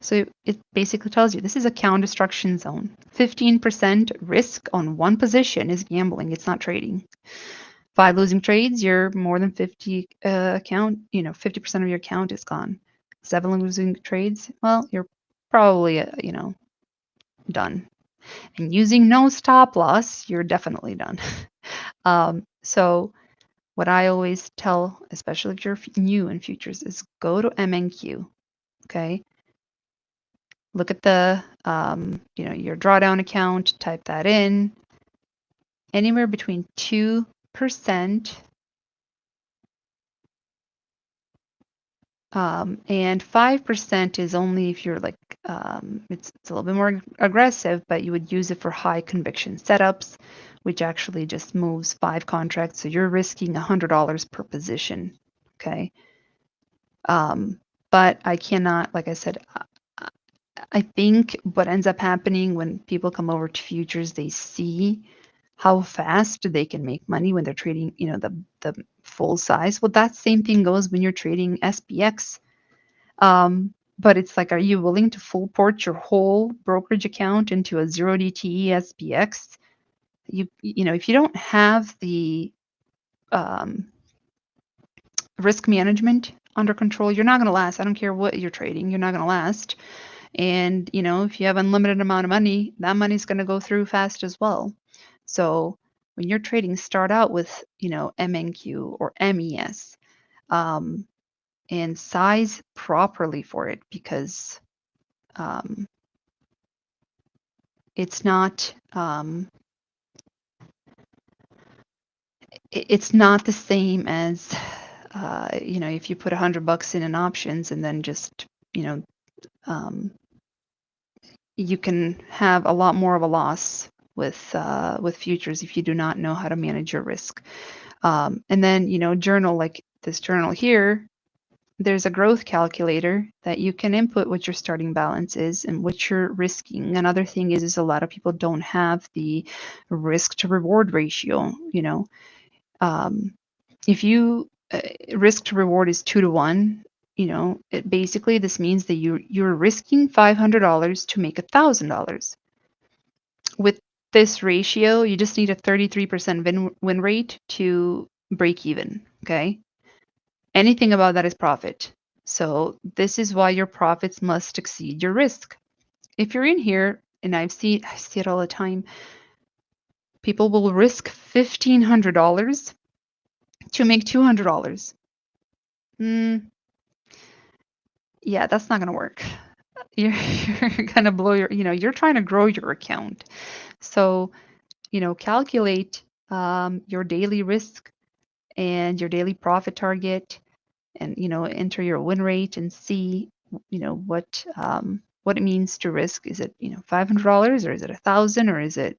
So it basically tells you this is a count destruction zone. 15% risk on one position is gambling. It's not trading. 5 losing trades, you're more than 50 account. 50% of your account is gone. 7 losing trades, well, you're probably done. And using no stop loss, you're definitely done. So what I always tell, especially if you're new in futures, is go to MNQ. Okay. Look at the your drawdown account, type that in. Anywhere between 2% and 5% is only if you're like it's a little bit more aggressive, but you would use it for high conviction setups, which actually just moves 5 contracts, so you're risking $100 per position. Okay. But I cannot, like I said, I think what ends up happening when people come over to futures, they see how fast they can make money when they're trading, the full size. Well, that same thing goes when you're trading SPX. But it's like, are you willing to full port your whole brokerage account into a 0 DTE SPX? If you don't have the risk management under control, you're not going to last. I don't care what you're trading, you're not going to last. And, if you have unlimited amount of money, that money's going to go through fast as well. So when you're trading, start out with, MNQ or MES, and size properly for it, because it's not it's not the same as if you put $100 in options and then just you can have a lot more of a loss with futures if you do not know how to manage your risk. And then journal, like this journal here, there's a growth calculator that you can input what your starting balance is and what you're risking. Another thing is a lot of people don't have the risk to reward ratio. If you risk to reward is 2 to 1, basically this means that you're risking $500 to make $1,000. With this ratio, you just need a 33% win rate to break even. Okay. Anything above that is profit. So this is why your profits must exceed your risk. If you're in here, and I see it all the time, People will risk $1,500 to make $200. Mm, yeah, that's not going to work. You're going to blow you're trying to grow your account. So, calculate your daily risk and your daily profit target, and enter your win rate and see what it means to risk. Is it $500, or is it 1,000, or is it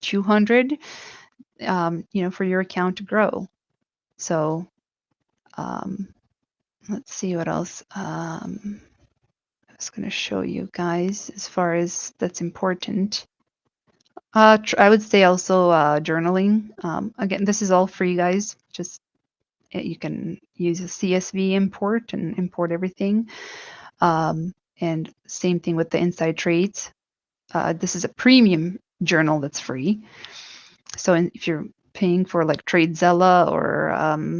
200, for your account to grow? So let's see what else I was going to show you guys as far as that's important. I would say also journaling. Again, this is all free, guys. Just you can use a CSV import and import everything. And same thing with the Inside Trades. This is a premium journal that's free. So if you're paying for like TradeZella or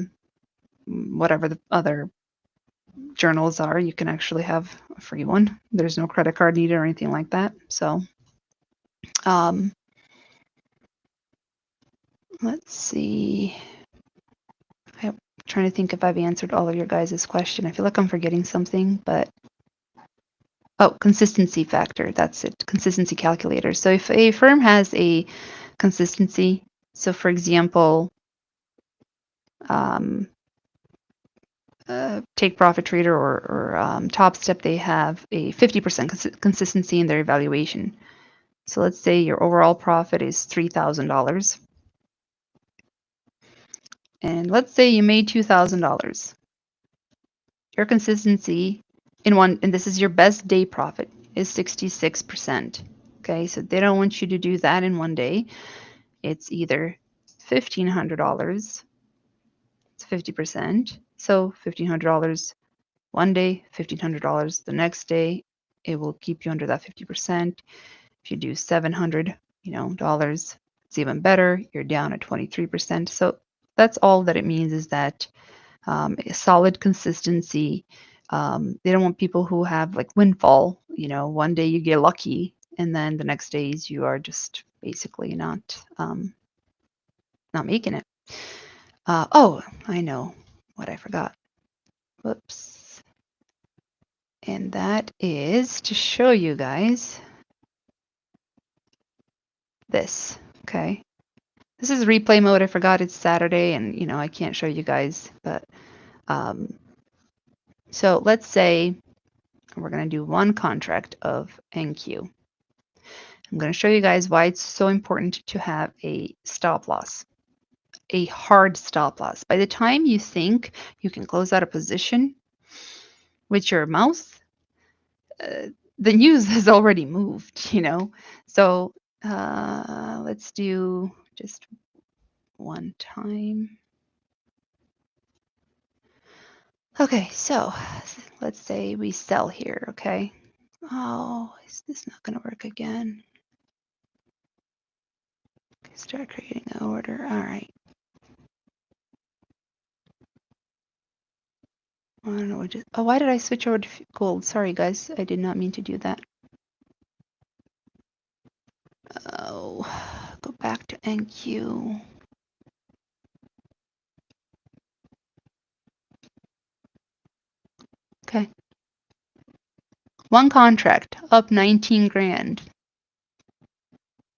whatever the other journals are, you can actually have a free one. There's no credit card needed or anything like that. So let's see. I'm trying to think if I've answered all of your guys' question. I feel like I'm forgetting something, but oh, consistency factor. That's it. Consistency calculator. So if a firm has a consistency, so for example, Take Profit Trader or Top Step, they have a 50% consistency in their evaluation. So let's say your overall profit is $3,000. And let's say you made $2,000. Your consistency and this is your best day profit, is 66%. Okay, so they don't want you to do that in one day. It's either $1,500, it's 50%. So $1,500 one day, $1,500 the next day. It will keep you under that 50%. If you do $700, dollars, it's even better. You're down at 23%. So that's all that it means, is that a solid consistency. They don't want people who have like windfall. One day you get lucky, and then the next days you are just basically not making it. Oh, I know what I forgot. Whoops. And that is to show you guys this. Okay. This is replay mode. I forgot it's Saturday, and I can't show you guys, but so let's say we're going to do one contract of NQ. I'm going to show you guys why it's so important to have a stop loss, a hard stop loss. By the time you think you can close out a position with your mouse, the news has already moved, So let's do just one time. Okay, so let's say we sell here, okay? Oh, is this not going to work again? Okay, start creating an order. All right. I don't know. Oh, why did I switch over to gold? Sorry, guys. I did not mean to do that. Oh, go back to NQ. Okay. One contract up 19 grand.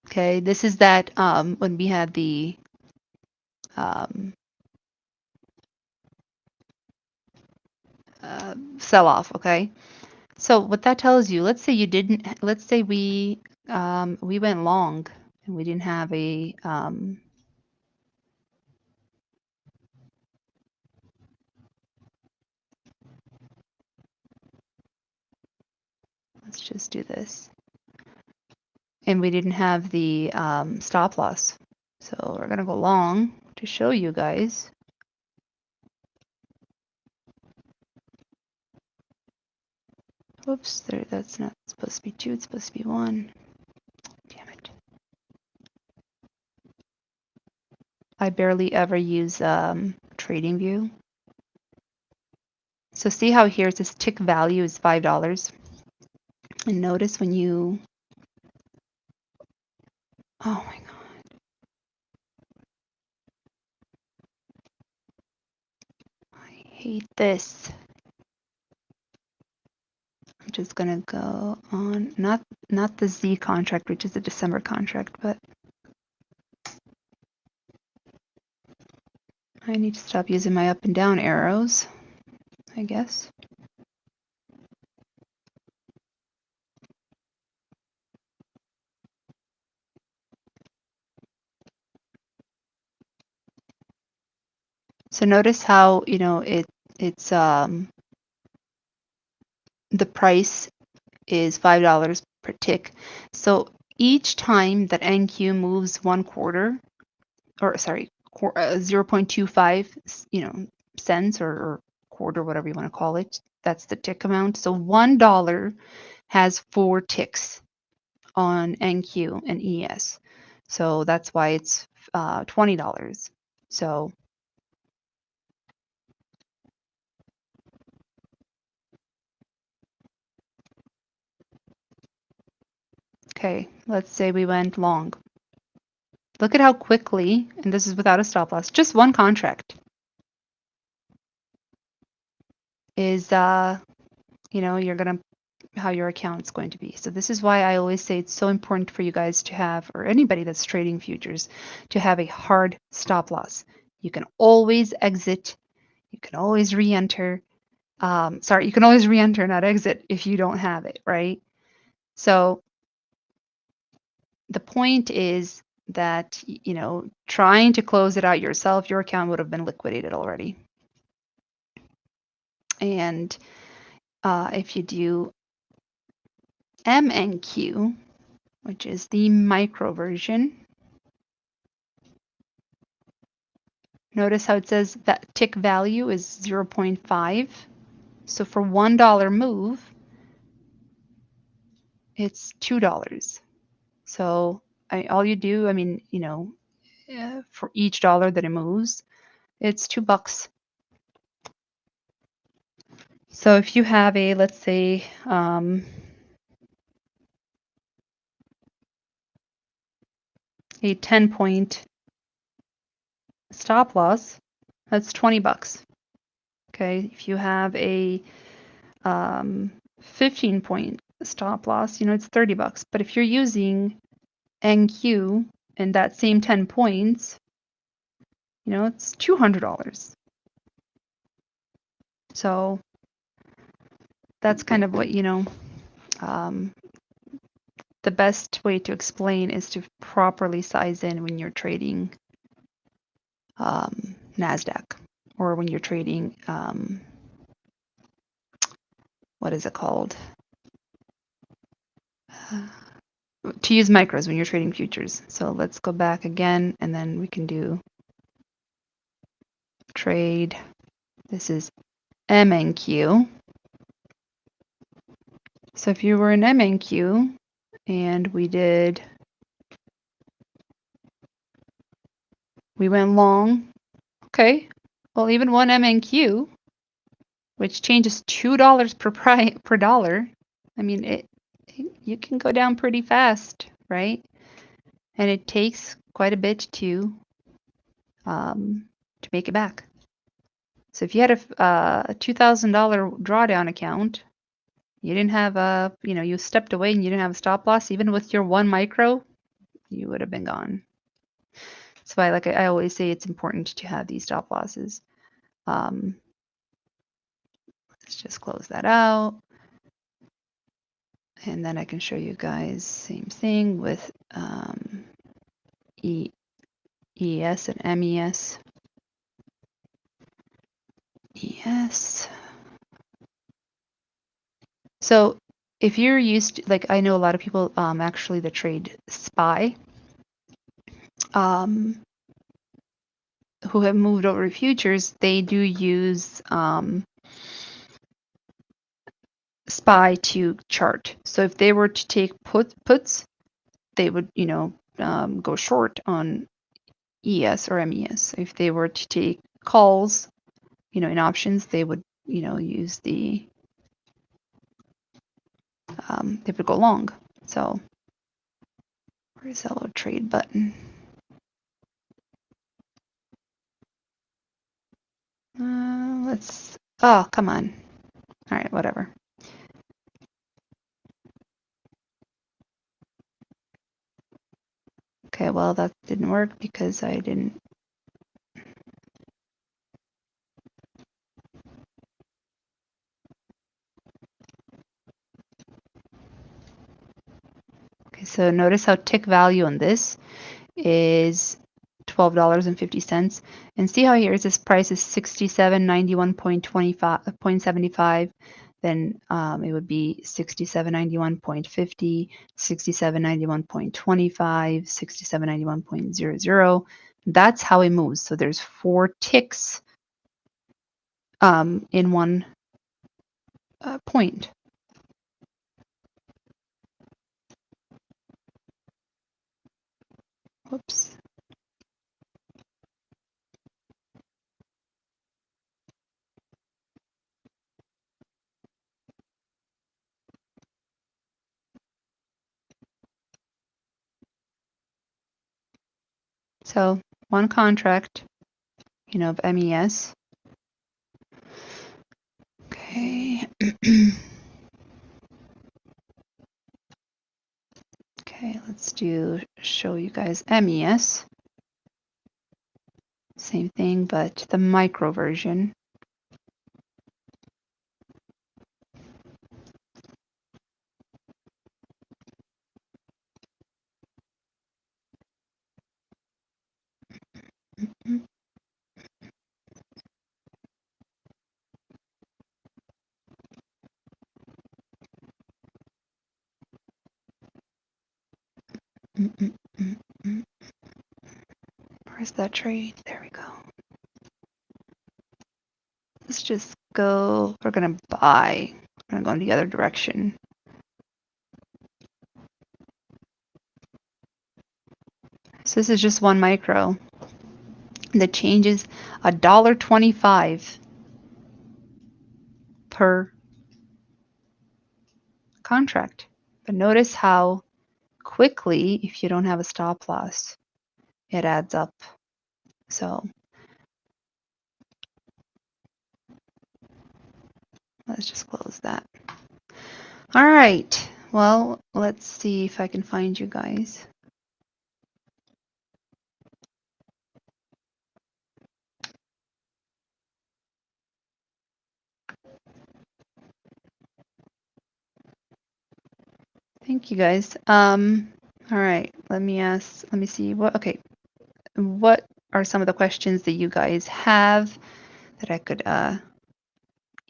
Okay, this is that when we had the sell off. Okay, so what that tells you, let's say we went long and we didn't have a let's just do this, and we didn't have the stop loss. So we're gonna go long to show you guys. Whoops, that's not supposed to be 2, it's supposed to be 1. Damn it. I barely ever use TradingView. So see how here it says tick value is $5. And notice when you, oh my God. hate this. I'm just gonna go on, not the Z contract, which is the December contract, but I need to stop using my up and down arrows, I guess. So notice how, you know, it's the price is $5 per tick. So each time that NQ moves 1/4, or sorry, 0.25, you know, cents or quarter, whatever you want to call it, that's the tick amount. So $1 has 4 ticks on NQ and ES. So that's why it's $20. So okay, let's say we went long. Look at how quickly, and this is without a stop loss, just one contract is, you know, you're going to, how your account's going to be. So this is why I always say it's so important for you guys to have, or anybody that's trading futures, to have a hard stop loss. You can always exit. You can always re-enter. Sorry, you can always re-enter, not exit, if you don't have it, right? So the point is that, you know, trying to close it out yourself, your account would have been liquidated already. And if you do MNQ, which is the micro version, notice how it says that tick value is 0.5. So for $1 move, it's $2. So all you do, I mean, you know, for each dollar that it moves, it's $2. So if you have a, let's say, a 10-point stop loss, that's $20. Okay, if you have a 15-point stop loss, you know, it's $30. But if you're using NQ and that same 10 points, you know, it's $200. So that's kind of what, you know, the best way to explain is to properly size in when you're trading NASDAQ, or when you're trading, what is it called? To use micros when you're trading futures. So let's go back again, and then we can do trade. This is MNQ. So if you were in MNQ and we went long, okay, well, even one MNQ, which changes $2 per dollar, I mean, you can go down pretty fast, right? And it takes quite a bit to make it back. So if you had a $2,000 drawdown account, you didn't have a, you know, you stepped away and you didn't have a stop loss, even with your one micro, you would have been gone. So I always say it's important to have these stop losses. Let's just close that out. And then I can show you guys same thing with ES and MES. ES. So if you're used to, like, I know a lot of people actually that trade SPY, who have moved over to futures, they do use SPY to chart. So if they were to take puts, they would, you know, go short on ES or MES. If they were to take calls, you know, in options, they would, you know, use they would go long. So where's that little trade button? Let's. Oh, come on. All right, whatever. Okay, well, that didn't work because I didn't. Okay, so notice how tick value on this is $12.50. And see how here this price is 67.91.25.75. Then it would be 67.91.50, 67.91.25, 67.91.00. That's how it moves. So there's 4 ticks in one point. Whoops. So one contract, of MES. Okay. Okay, let's show you guys MES. Same thing, but the micro version. Where's that trade? There we go. Let's just go. We're going to buy. We're going to go in the other direction. So this is just one micro. The change is $1.25 per contract. But notice how quickly, if you don't have a stop loss, it adds up. So let's just close that. All right. Well, let's see if I can find you guys. Thank you guys. All right. Let me see okay. What are some of the questions that you guys have that I could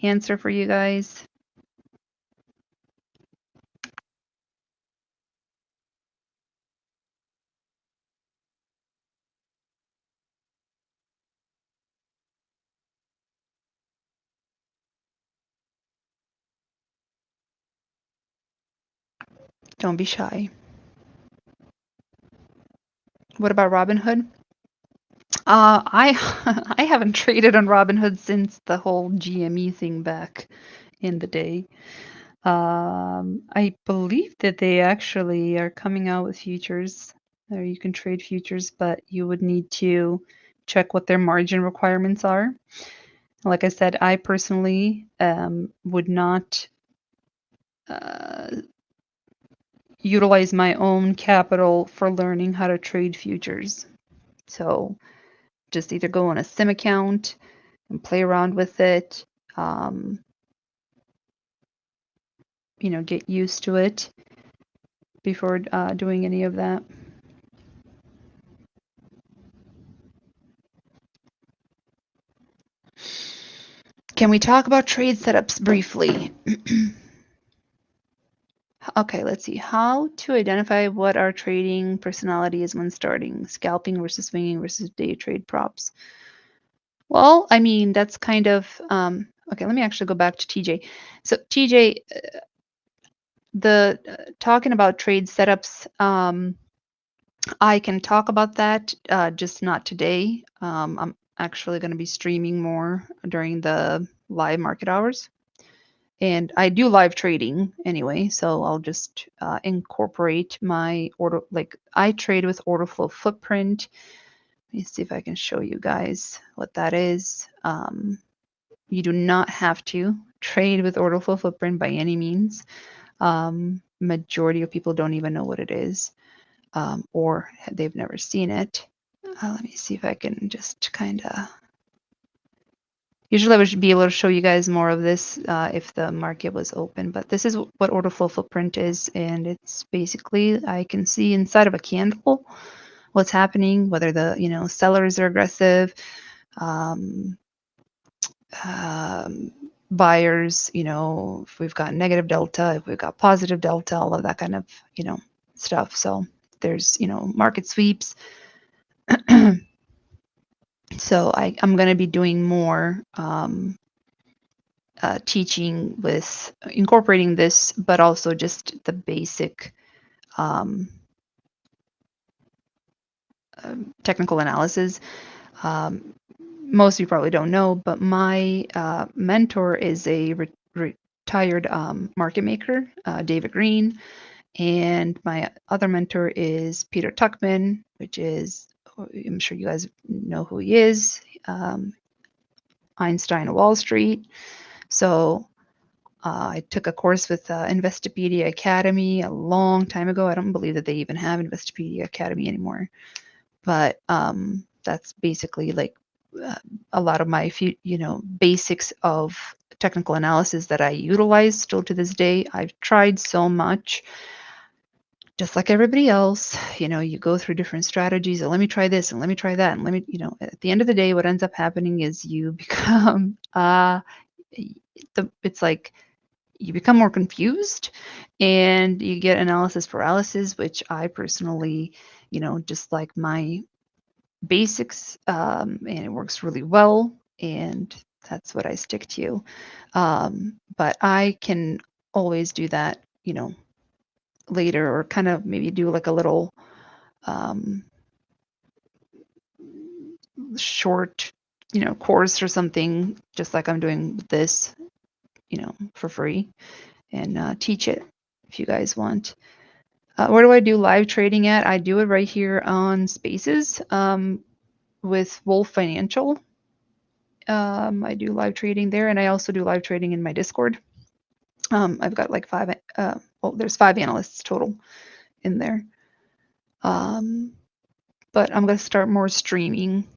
answer for you guys? Don't be shy. What about Robinhood? I I haven't traded on Robinhood since the whole GME thing back in the day. I believe that they actually are coming out with futures, or you can trade futures, but you would need to check what their margin requirements are. Like I said, I personally would not utilize my own capital for learning how to trade futures. So just either go on a sim account and play around with it, get used to it before doing any of that. Can we talk about trade setups briefly? Okay, let's see. How to identify what our trading personality is when starting, scalping versus swinging versus day trade props. Well, I mean, that's kind of, okay, let me actually go back to TJ. So TJ, the talking about trade setups, I can talk about that, just not today. I'm actually going to be streaming more during the live market hours. And I do live trading anyway, so I'll just incorporate my order. Like I trade with order flow footprint. Let me see if I can show you guys what that is. You do not have to trade with order flow footprint by any means. Majority of people don't even know what it is, or they've never seen it. Let me see if I can just kind of. Usually I would be able to show you guys more of this if the market was open, but this is what order flow footprint is, and it's basically I can see inside of a candle what's happening, whether the sellers are aggressive, um, buyers, if we've got negative delta, if we've got positive delta, all of that kind of stuff. So there's market sweeps. So I'm going to be doing more teaching with incorporating this, but also just the basic technical analysis. Most of you probably don't know, but my mentor is a retired market maker, David Green, and my other mentor is Peter Tuchman, which is, I'm sure you guys know who he is, Einstein of Wall Street. So I took a course with Investopedia Academy a long time ago. I don't believe that they even have Investopedia Academy anymore. But that's basically like a lot of my basics of technical analysis that I utilize still to this day. I've tried so much, just like everybody else. You go through different strategies, and let me try this and let me try that, and let me, at the end of the day, what ends up happening is you become it's like you become more confused and you get analysis paralysis, which I personally, just like my basics, and it works really well, and that's what I stick to. But I can always do that, later, or kind of maybe do like a little short, course or something, just like I'm doing with this, for free, and teach it if you guys want. Where do I do live trading at? I do it right here on Spaces with Wolf Financial. I do live trading there, and I also do live trading in my Discord. I've got like there's 5 analysts total in there. But I'm going to start more streaming.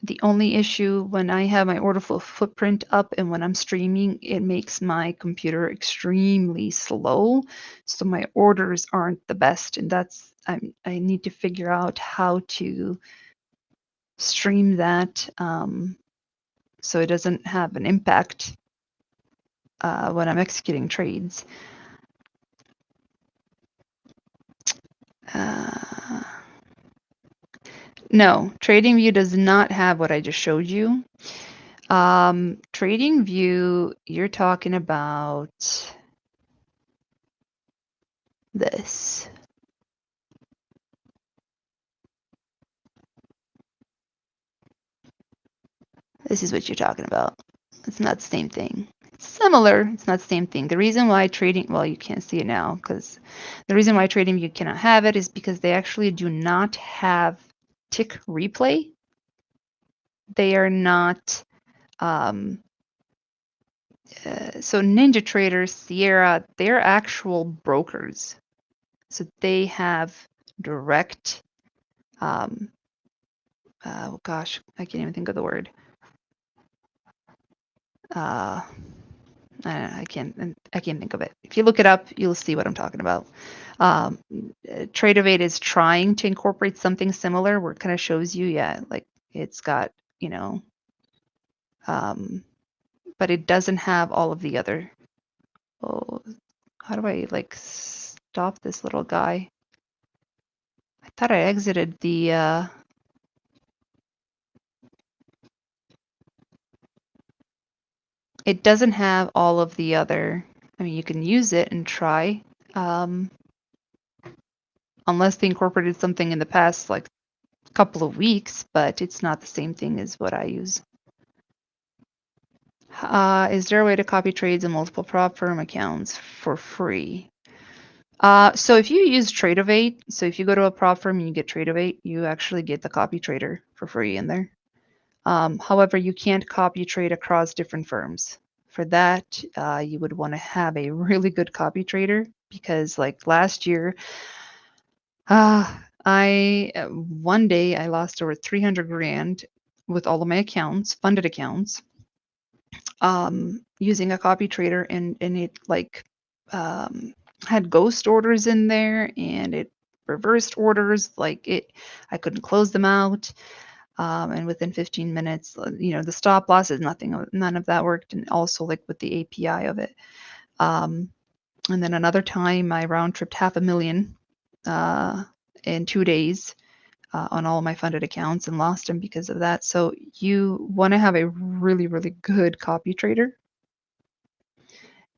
The only issue when I have my order flow footprint up and when I'm streaming, it makes my computer extremely slow. So my orders aren't the best. And I need to figure out how to stream that so it doesn't have an impact when I'm executing trades. No, TradingView does not have what I just showed you. TradingView, you're talking about this. This is what you're talking about. It's not the same thing. It's similar. It's not the same thing. The reason why well, you can't see it now because the reason why TradingView cannot have it is because they actually do not have tick replay. They are not. So NinjaTrader, Sierra, they're actual brokers. So they have direct. Oh gosh, I can't even think of the word. I can't think of it. If you look it up, you'll see what I'm talking about. Tradeovate is trying to incorporate something similar where it kind of shows you, like it's got, but it doesn't have all of the other. Oh, how do I like stop this little guy? I thought I exited the. It doesn't have all of the other. I mean, you can use it and try. Unless they incorporated something in the past, like a couple of weeks, but it's not the same thing as what I use. Is there a way to copy trades in multiple prop firm accounts for free? So if you use Tradeovate, so if you go to a prop firm and you get Tradeovate, you actually get the copy trader for free in there. However, you can't copy trade across different firms. For that, you would want to have a really good copy trader because, like last year, I one day I lost over 300 grand with all of my accounts, funded accounts, using a copy trader, and it like um, had ghost orders in there, and it reversed orders. Like it, I couldn't close them out. And within 15 minutes, the stop losses, none of that worked, and also like with the API of it. Um, and then another time, I round tripped 500,000 uh, in 2 days on all my funded accounts and lost them because of that. So you want to have a really, really good copy trader.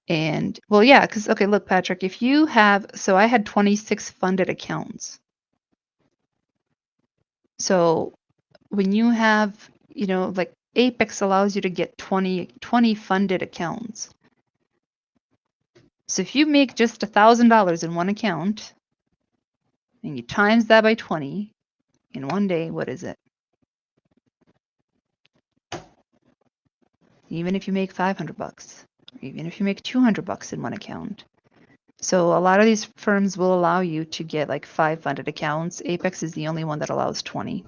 And well, yeah, because okay, look, Patrick, if you have, so I had 26 funded accounts. So when you have, like Apex allows you to get 20 funded accounts. So if you make just $1,000 in one account and you times that by 20 in one day, what is it? Even if you make $500, even if you make $200 in one account. So a lot of these firms will allow you to get like 5 funded accounts. Apex is the only one that allows 20.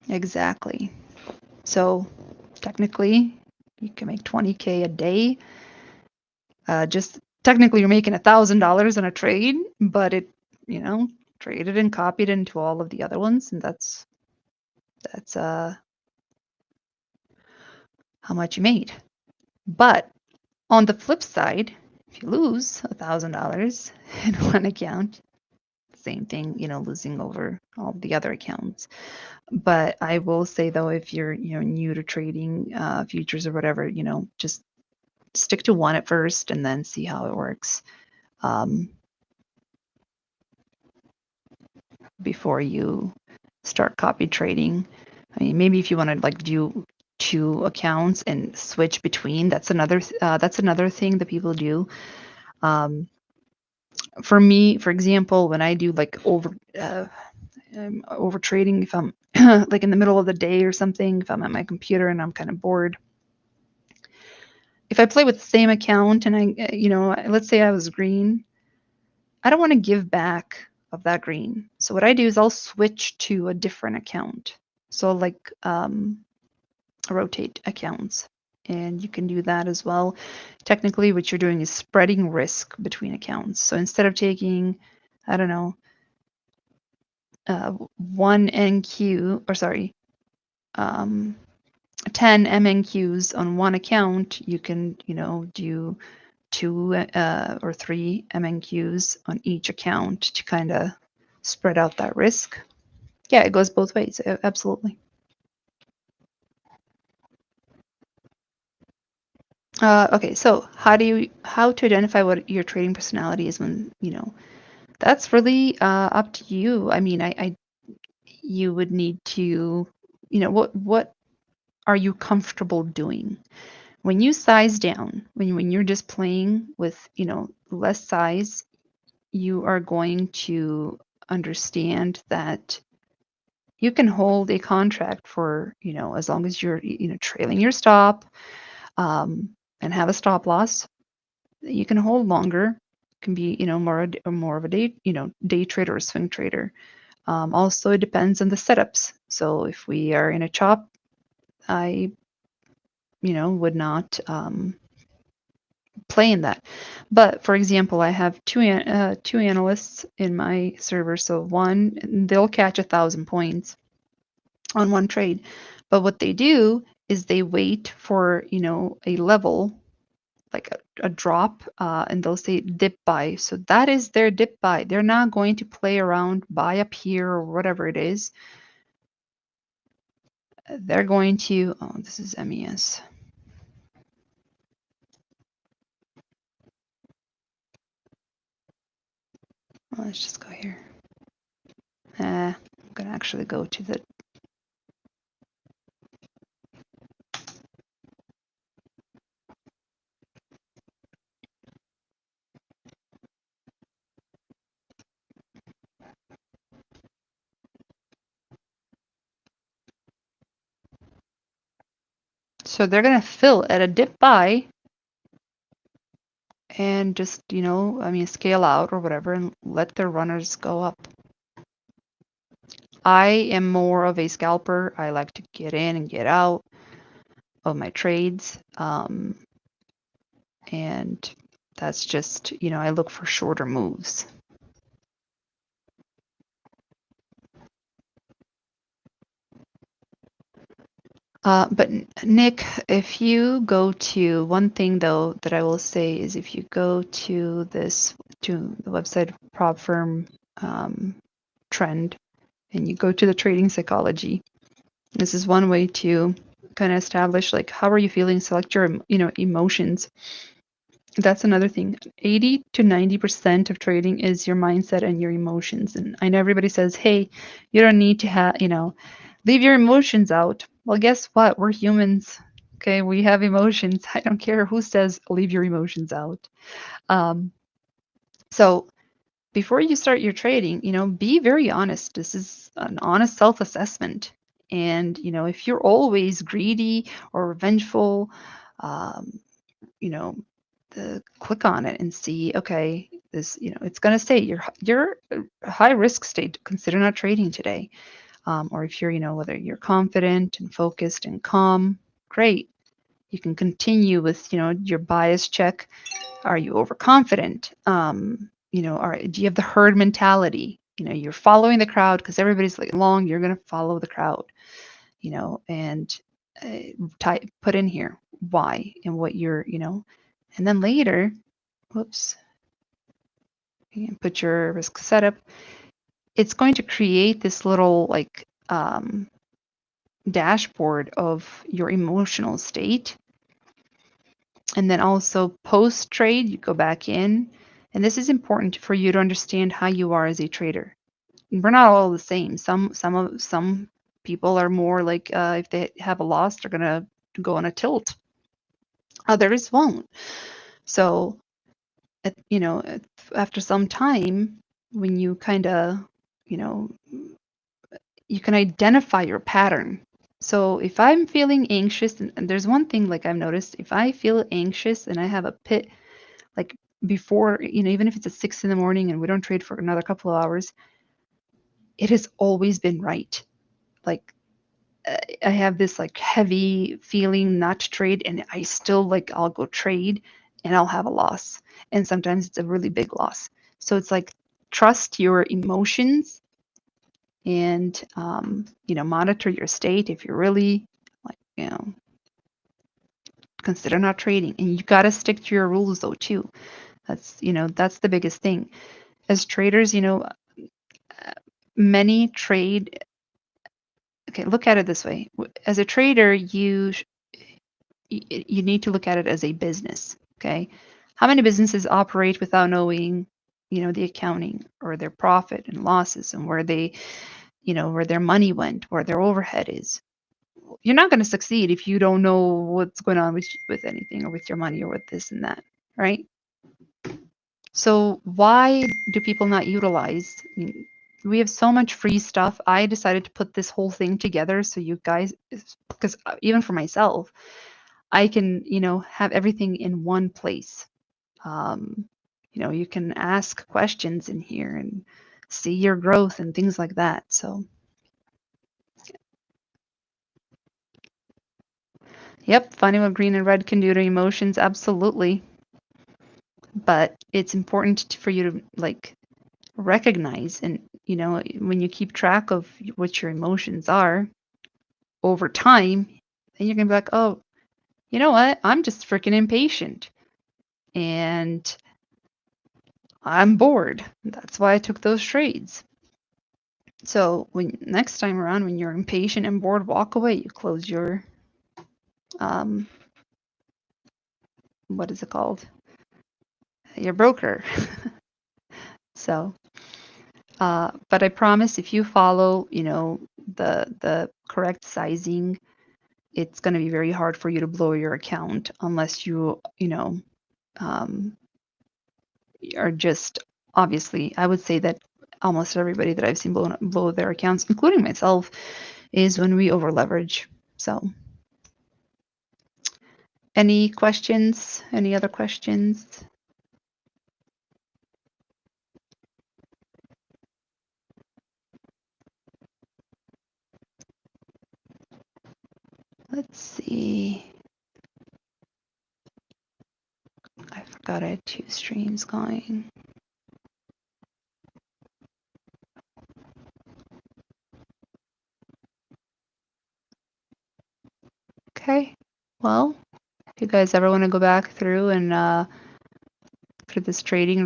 Exactly. So technically, you can make 20K a day. Just technically, you're making $1,000 in a trade, but it, traded and copied into all of the other ones, and that's how much you made. But on the flip side, if you lose $1,000 in one account, same thing, losing over all the other accounts. But I will say though, if you're new to trading futures or whatever, just stick to one at first and then see how it works before you start copy trading. I mean, maybe if you want to like do 2 accounts and switch between, that's another thing that people do. For me, for example, when I do like over trading, if I'm like in the middle of the day or something, if I'm at my computer and I'm kind of bored, if I play with the same account and let's say I was green, I don't want to give back of that green. So what I do is I'll switch to a different account. So like rotate accounts. And you can do that as well. Technically, what you're doing is spreading risk between accounts. So instead of taking, I don't know, one NQ, or sorry, 10 MNQs on one account, you can, do 2 or 3 MNQs on each account to kind of spread out that risk. Yeah, it goes both ways. Absolutely. Okay, so how to identify what your trading personality is when, that's really up to you. I mean, you would need to, what are you comfortable doing? When you size down, when you're just playing with, less size, you are going to understand that you can hold a contract for, as long as you're, trailing your stop, and have a stop loss. You can hold longer. Can be, more of a day, day trader or swing trader. Also, it depends on the setups. So if we are in a chop, I, would not play in that. But for example, I have two analysts in my server. So one, they'll catch 1,000 points on one trade, but what they do is they wait for a level, like a drop, and they'll say dip buy. So that is their dip buy. They're not going to play around, buy up here or whatever it is. They're going to, oh, this is MES. Well, let's just go here. I'm going to actually go to the So they're going to fill at a dip buy and just, scale out or whatever and let their runners go up. I am more of a scalper. I like to get in and get out of my trades. And that's just, I look for shorter moves. But Nick, if you go to one thing though that I will say is if you go to the website Prop Firm Trend and you go to the trading psychology, this is one way to kind of establish like how are you feeling, select your emotions. That's another thing. 80 to 90% of trading is your mindset and your emotions. And I know everybody says, hey, you don't need to have, leave your emotions out. Well, guess what? We're humans. Okay, we have emotions. I don't care who says leave your emotions out. So before you start your trading, be very honest. This is an honest self-assessment. And, if you're always greedy or revengeful, you know, click on it and see, okay, this, it's going to say you're a high risk state. Consider not trading today. Or if you're, whether you're confident and focused and calm, great. You can continue with, your bias check. Are you overconfident? Do you have the herd mentality? You're following the crowd because everybody's like long. You're going to follow the crowd, and put in here why and what you're, and then later, whoops, you can put your risk setup. It's going to create this little like dashboard of your emotional state. And then also post trade, you go back in. And this is important for you to understand how you are as a trader. We're not all the same. Some people are more like if they have a loss, they're gonna go on a tilt. Others won't. So, after some time, when you kind of, you can identify your pattern. So if I'm feeling anxious, and there's one thing like I've noticed, if I feel anxious and I have a pit, like before, even if it's at 6 in the morning and we don't trade for another couple of hours, it has always been right. Like I have this like heavy feeling not to trade, and I still like I'll go trade and I'll have a loss. And sometimes it's a really big loss. So it's like trust your emotions and monitor your state if you're really like consider not trading. And you got to stick to your rules though too. That's the biggest thing as traders. Many trade. Okay, look at it this way. As a trader, you need to look at it as a business. Okay, how many businesses operate without knowing the accounting or their profit and losses and where they where their money went, where their overhead is? You're not going to succeed if you don't know what's going on with anything or with your money or with this and that, right? So why do people not utilize? I mean, we have so much free stuff. I decided to put this whole thing together so you guys, because even for myself, I can, have everything in one place. You can ask questions in here and see your growth and things like that. So, yep, finding what green and red can do to emotions, absolutely. But it's important for you to like recognize and when you keep track of what your emotions are over time, then you're gonna be like, oh, you know what, I'm just freaking impatient and I'm bored. That's why I took those trades. So when next time around when you're impatient and bored, walk away. You close your what is it called, your broker. So but I promise if you follow the correct sizing, it's going to be very hard for you to blow your account unless you are just, obviously, I would say that almost everybody that I've seen blow their accounts, including myself, is when we over leverage. So Any questions? Any other questions? Let's see. I forgot I had 2 streams going. Okay. Well, if you guys ever want to go back through and for this trading,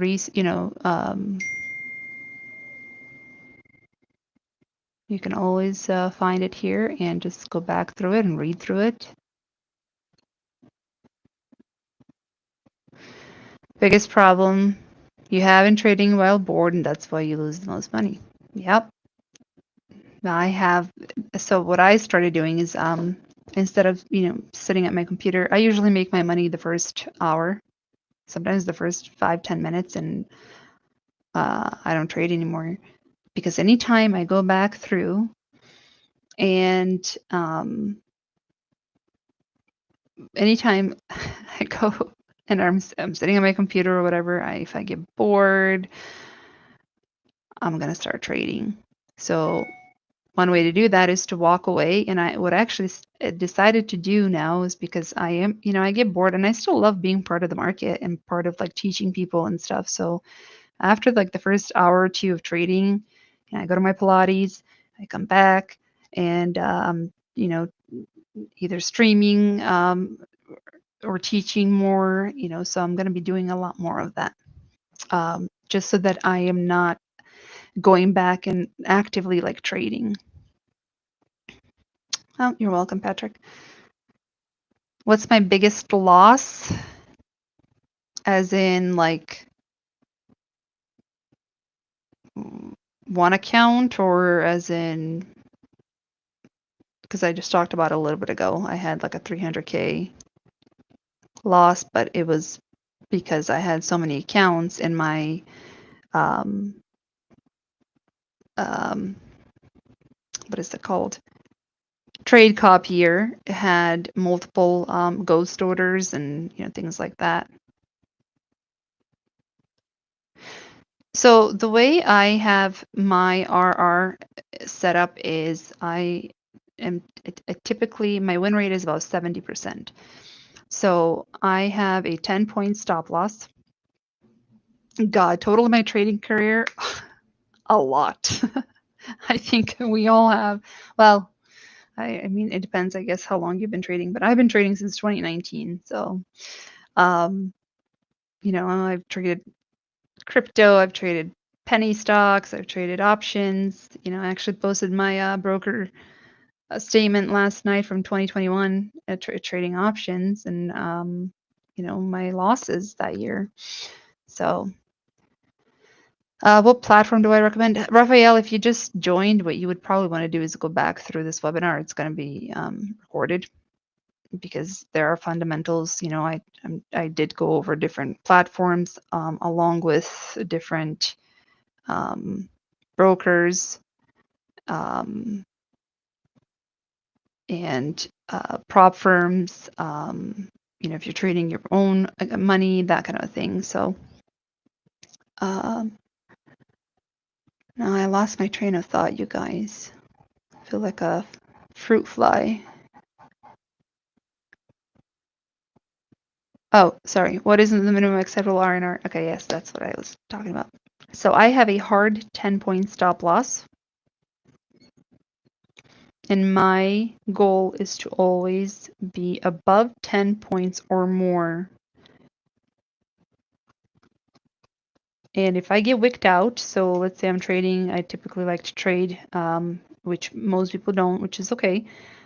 you can always find it here and just go back through it and read through it. Biggest problem you have in trading while bored, and that's why you lose the most money. Yep. So what I started doing is instead of, sitting at my computer, I usually make my money the first hour, sometimes the first 5-10 minutes, and I don't trade anymore. Because anytime I go back through and anytime I go and I'm sitting on my computer or whatever, if I get bored, I'm gonna start trading. So one way to do that is to walk away. And what I actually decided to do now is because I get bored and I still love being part of the market and part of like teaching people and stuff. So after like the first hour or two of trading, I go to my Pilates, I come back and, either streaming or teaching more, so I'm going to be doing a lot more of that, just so that I am not going back and actively like trading. Oh, you're welcome, Patrick. What's my biggest loss? As in like one account, or as in, because I just talked about it a little bit ago, I had like a 300K loss, but it was because I had so many accounts in my what is it called? Trade copier. It had multiple ghost orders and things like that. So the way I have my RR set up is typically my win rate is about 70%. So I have a 10-point stop loss. God, total of my trading career, a lot. I think we all have. Well, I mean, it depends, I guess, how long you've been trading, but I've been trading since 2019. So, I've traded crypto, I've traded penny stocks, I've traded options. I actually posted my broker statement last night from 2021 at trading options and, my losses that year. So, what platform do I recommend? Raphael, if you just joined, what you would probably want to do is go back through this webinar. It's going to be recorded because there are fundamentals. I did go over different platforms along with different brokers and prop firms. If you're trading your own money, that kind of thing. So now I lost my train of thought, you guys. I feel like a fruit fly. Oh, sorry. What is the minimum acceptable R&R? Okay, yes, that's what I was talking about. So I have a hard 10-point stop loss. And my goal is to always be above 10 points or more. And if I get wicked out, so let's say I'm trading, I typically like to trade, which most people don't, which is okay,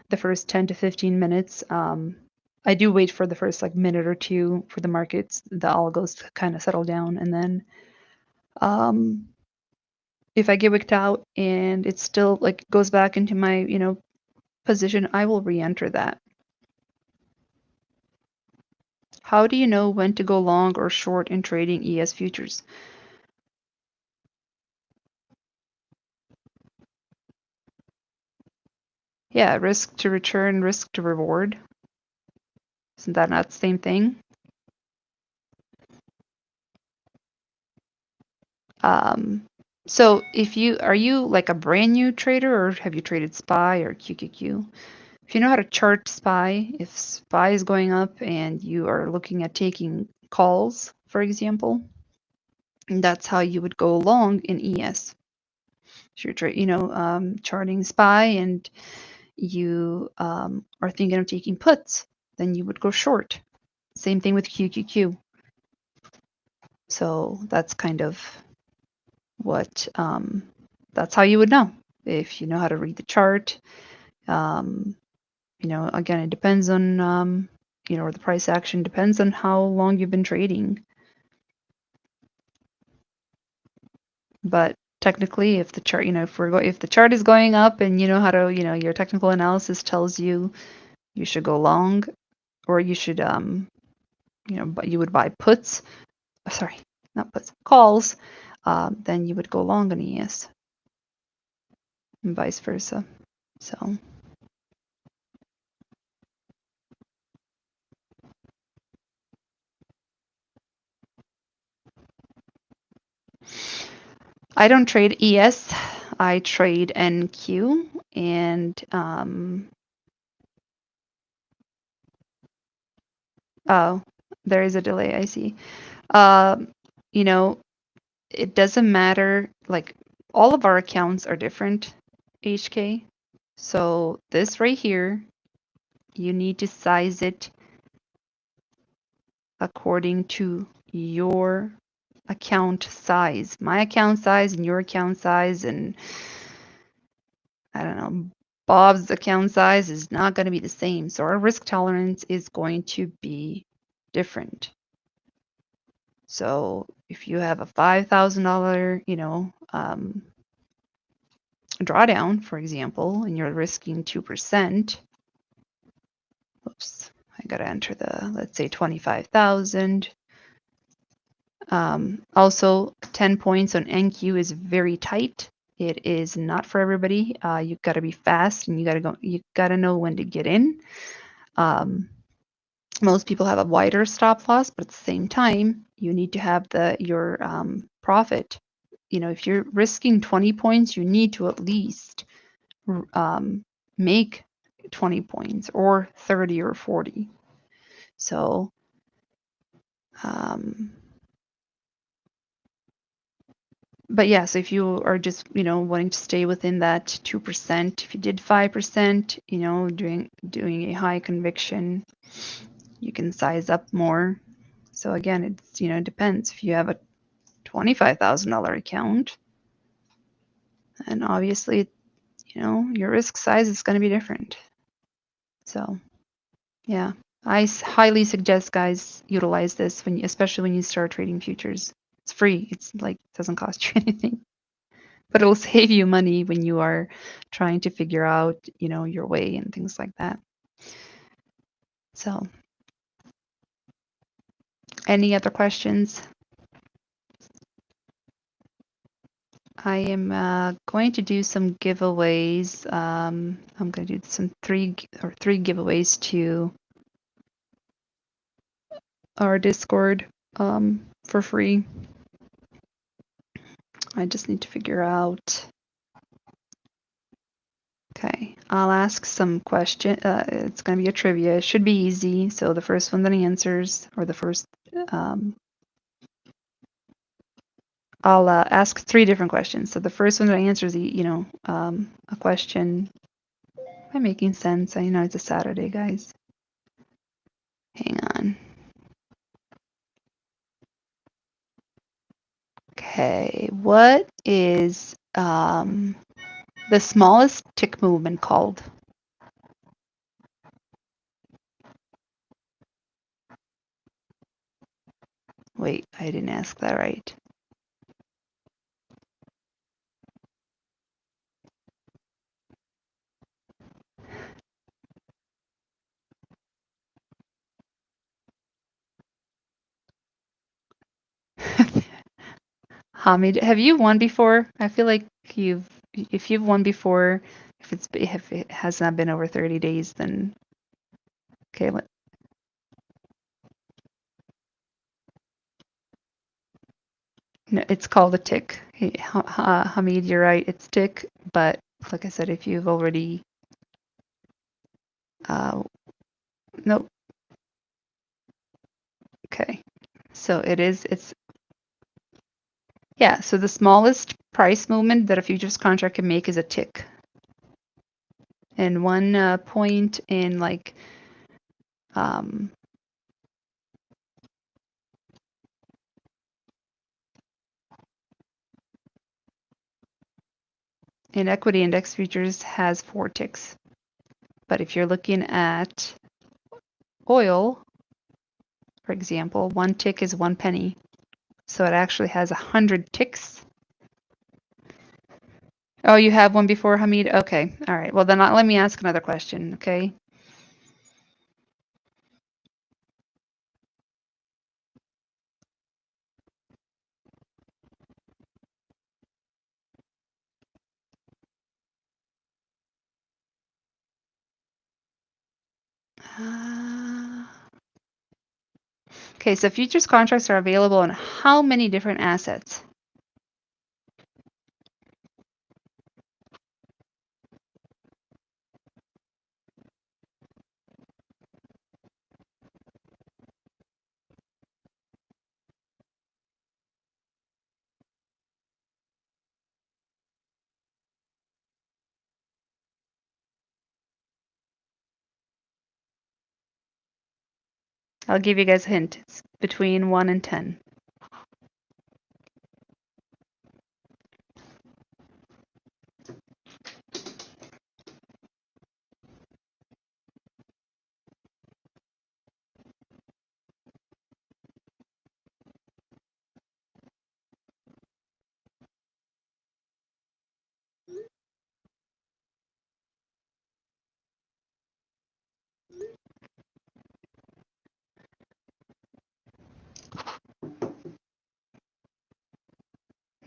the first 10 to 15 minutes. I do wait for the first like minute or two for the markets, the algos to kind of settle down. And then if I get wicked out and it still like goes back into my, position, I will re-enter that. How do you know when to go long or short in trading ES futures? Yeah, risk to return, risk to reward. Isn't that not the same thing? So are you like a brand new trader, or have you traded SPY or QQQ? If you know how to chart SPY, if SPY is going up and you are looking at taking calls, for example, and that's how you would go long in ES. If you're charting SPY and you are thinking of taking puts, then you would go short. Same thing with QQQ. So that's kind of what that's how you would know if you know how to read the chart. Again, it depends on or the price action depends on how long you've been trading. But technically, if the chart, if the chart is going up and you know how to, your technical analysis tells you you should go long, or you should, but you would buy puts. Sorry, not puts, calls. Then you would go long on ES, and vice versa. So. I don't trade ES. I trade NQ, and oh, there is a delay. I see. Um, you know, it doesn't matter. Like, all of our accounts are different, HK. So this right here, you need to size it according to your account size. My account size and your account size, and I don't know, Bob's account size is not going to be the same. So our risk tolerance is going to be different. So if you have a $5,000, drawdown, for example, and you're risking 2%, oops, I got to enter let's say 25,000. Also, 10 points on NQ is very tight. It is not for everybody. You've got to be fast, and you got to know when to get in. Most people have a wider stop loss, but at the same time, you need to have your profit. If you're risking 20 points, you need to at least make 20 points or 30 or 40. So, but yes, if you are just, wanting to stay within that 2%, if you did 5%, doing a high conviction, you can size up more. So again, it's, it depends. If you have a $25,000 account, and obviously, your risk size is going to be different. So, yeah, I highly suggest guys utilize this especially when you start trading futures. It's free. It's like, it doesn't cost you anything, but it'll save you money when you are trying to figure out, your way and things like that. So, any other questions? I am going to do some giveaways. I'm going to do three giveaways to our Discord for free. I just need to figure out. Okay, I'll ask some question. It's going to be a trivia. It should be easy. So the first one that answers, or the first, I'll ask three different questions. So the first one that answers, a question. Am I making sense? I know it's a Saturday, guys. Hang on. Okay, what is the smallest tick movement called? Wait, I didn't ask that right. Hamid, have you won before? I feel like if you've won before, if it has not been over 30 days, then okay. No, it's called a tick. Hamid, you're right. It's tick. But like I said, if you've already, nope. Okay. So it's, yeah. So the smallest price movement that a futures contract can make is a tick. And one point in like, in equity index futures has 4 ticks. But if you're looking at oil, for example, 1 tick is 1 penny. So it actually has 100 ticks. Oh, you have one before, Hamid? Okay. All right. Well, then let me ask another question, okay? Okay, so futures contracts are available on how many different assets? I'll give you guys a hint. It's between 1 and 10.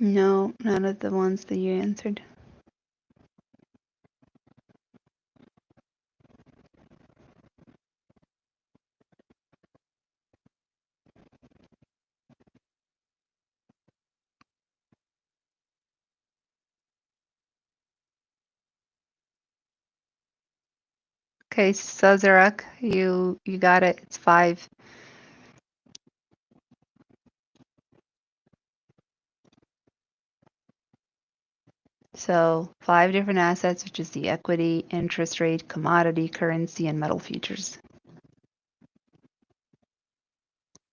No, none of the ones that you answered. Okay, Sazerac, you got it. It's 5. So 5 different assets, which is the equity, interest rate, commodity, currency, and metal futures.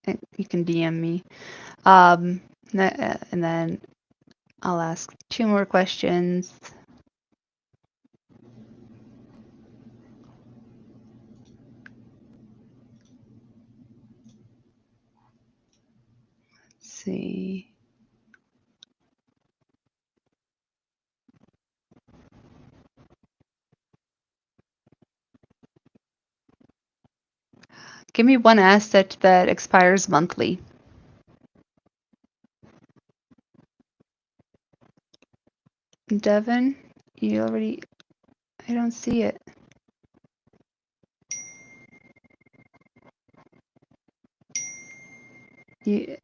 And you can DM me. And then I'll ask 2 more questions. Let's see. Give me one asset that expires monthly. Devin, you already, I don't see it.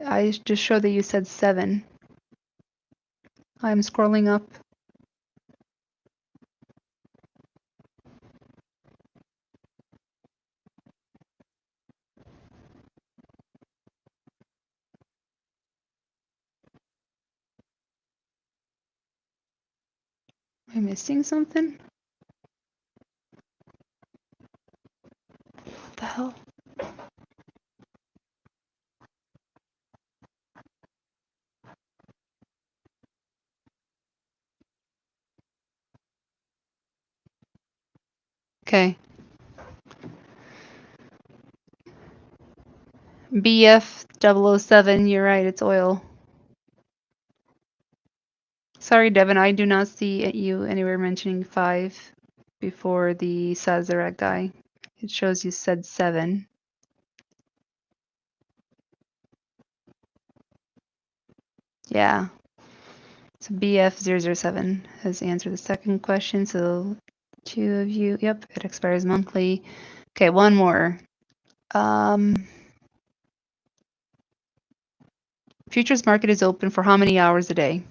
I just showed that you said 7. I'm scrolling up. Am I missing something? What the hell? Okay. BF 007, you're right, it's oil. Sorry, Devin, I do not see you anywhere mentioning 5 before the Sazerac guy. It shows you said 7. Yeah. So BF007 has answered the second question. So 2 of you, yep, it expires monthly. Okay, one more. Futures market is open for how many hours a day?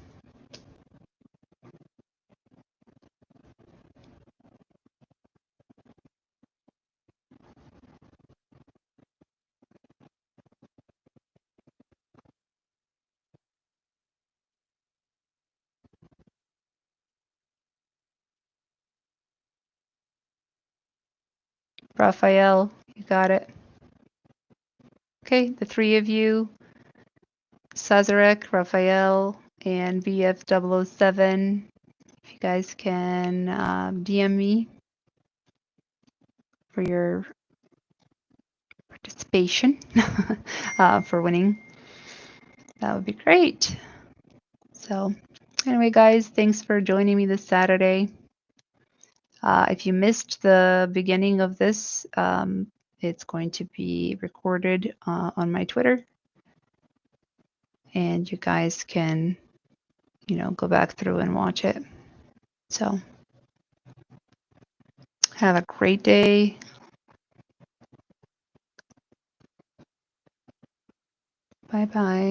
Raphael, you got it. Okay, the three of you, Sazarek, Raphael, and BF007. If you guys can DM me for your participation for winning, that would be great. So anyway, guys, thanks for joining me this Saturday. If you missed the beginning of this, it's going to be recorded on my Twitter. And you guys can, go back through and watch it. So have a great day. Bye-bye.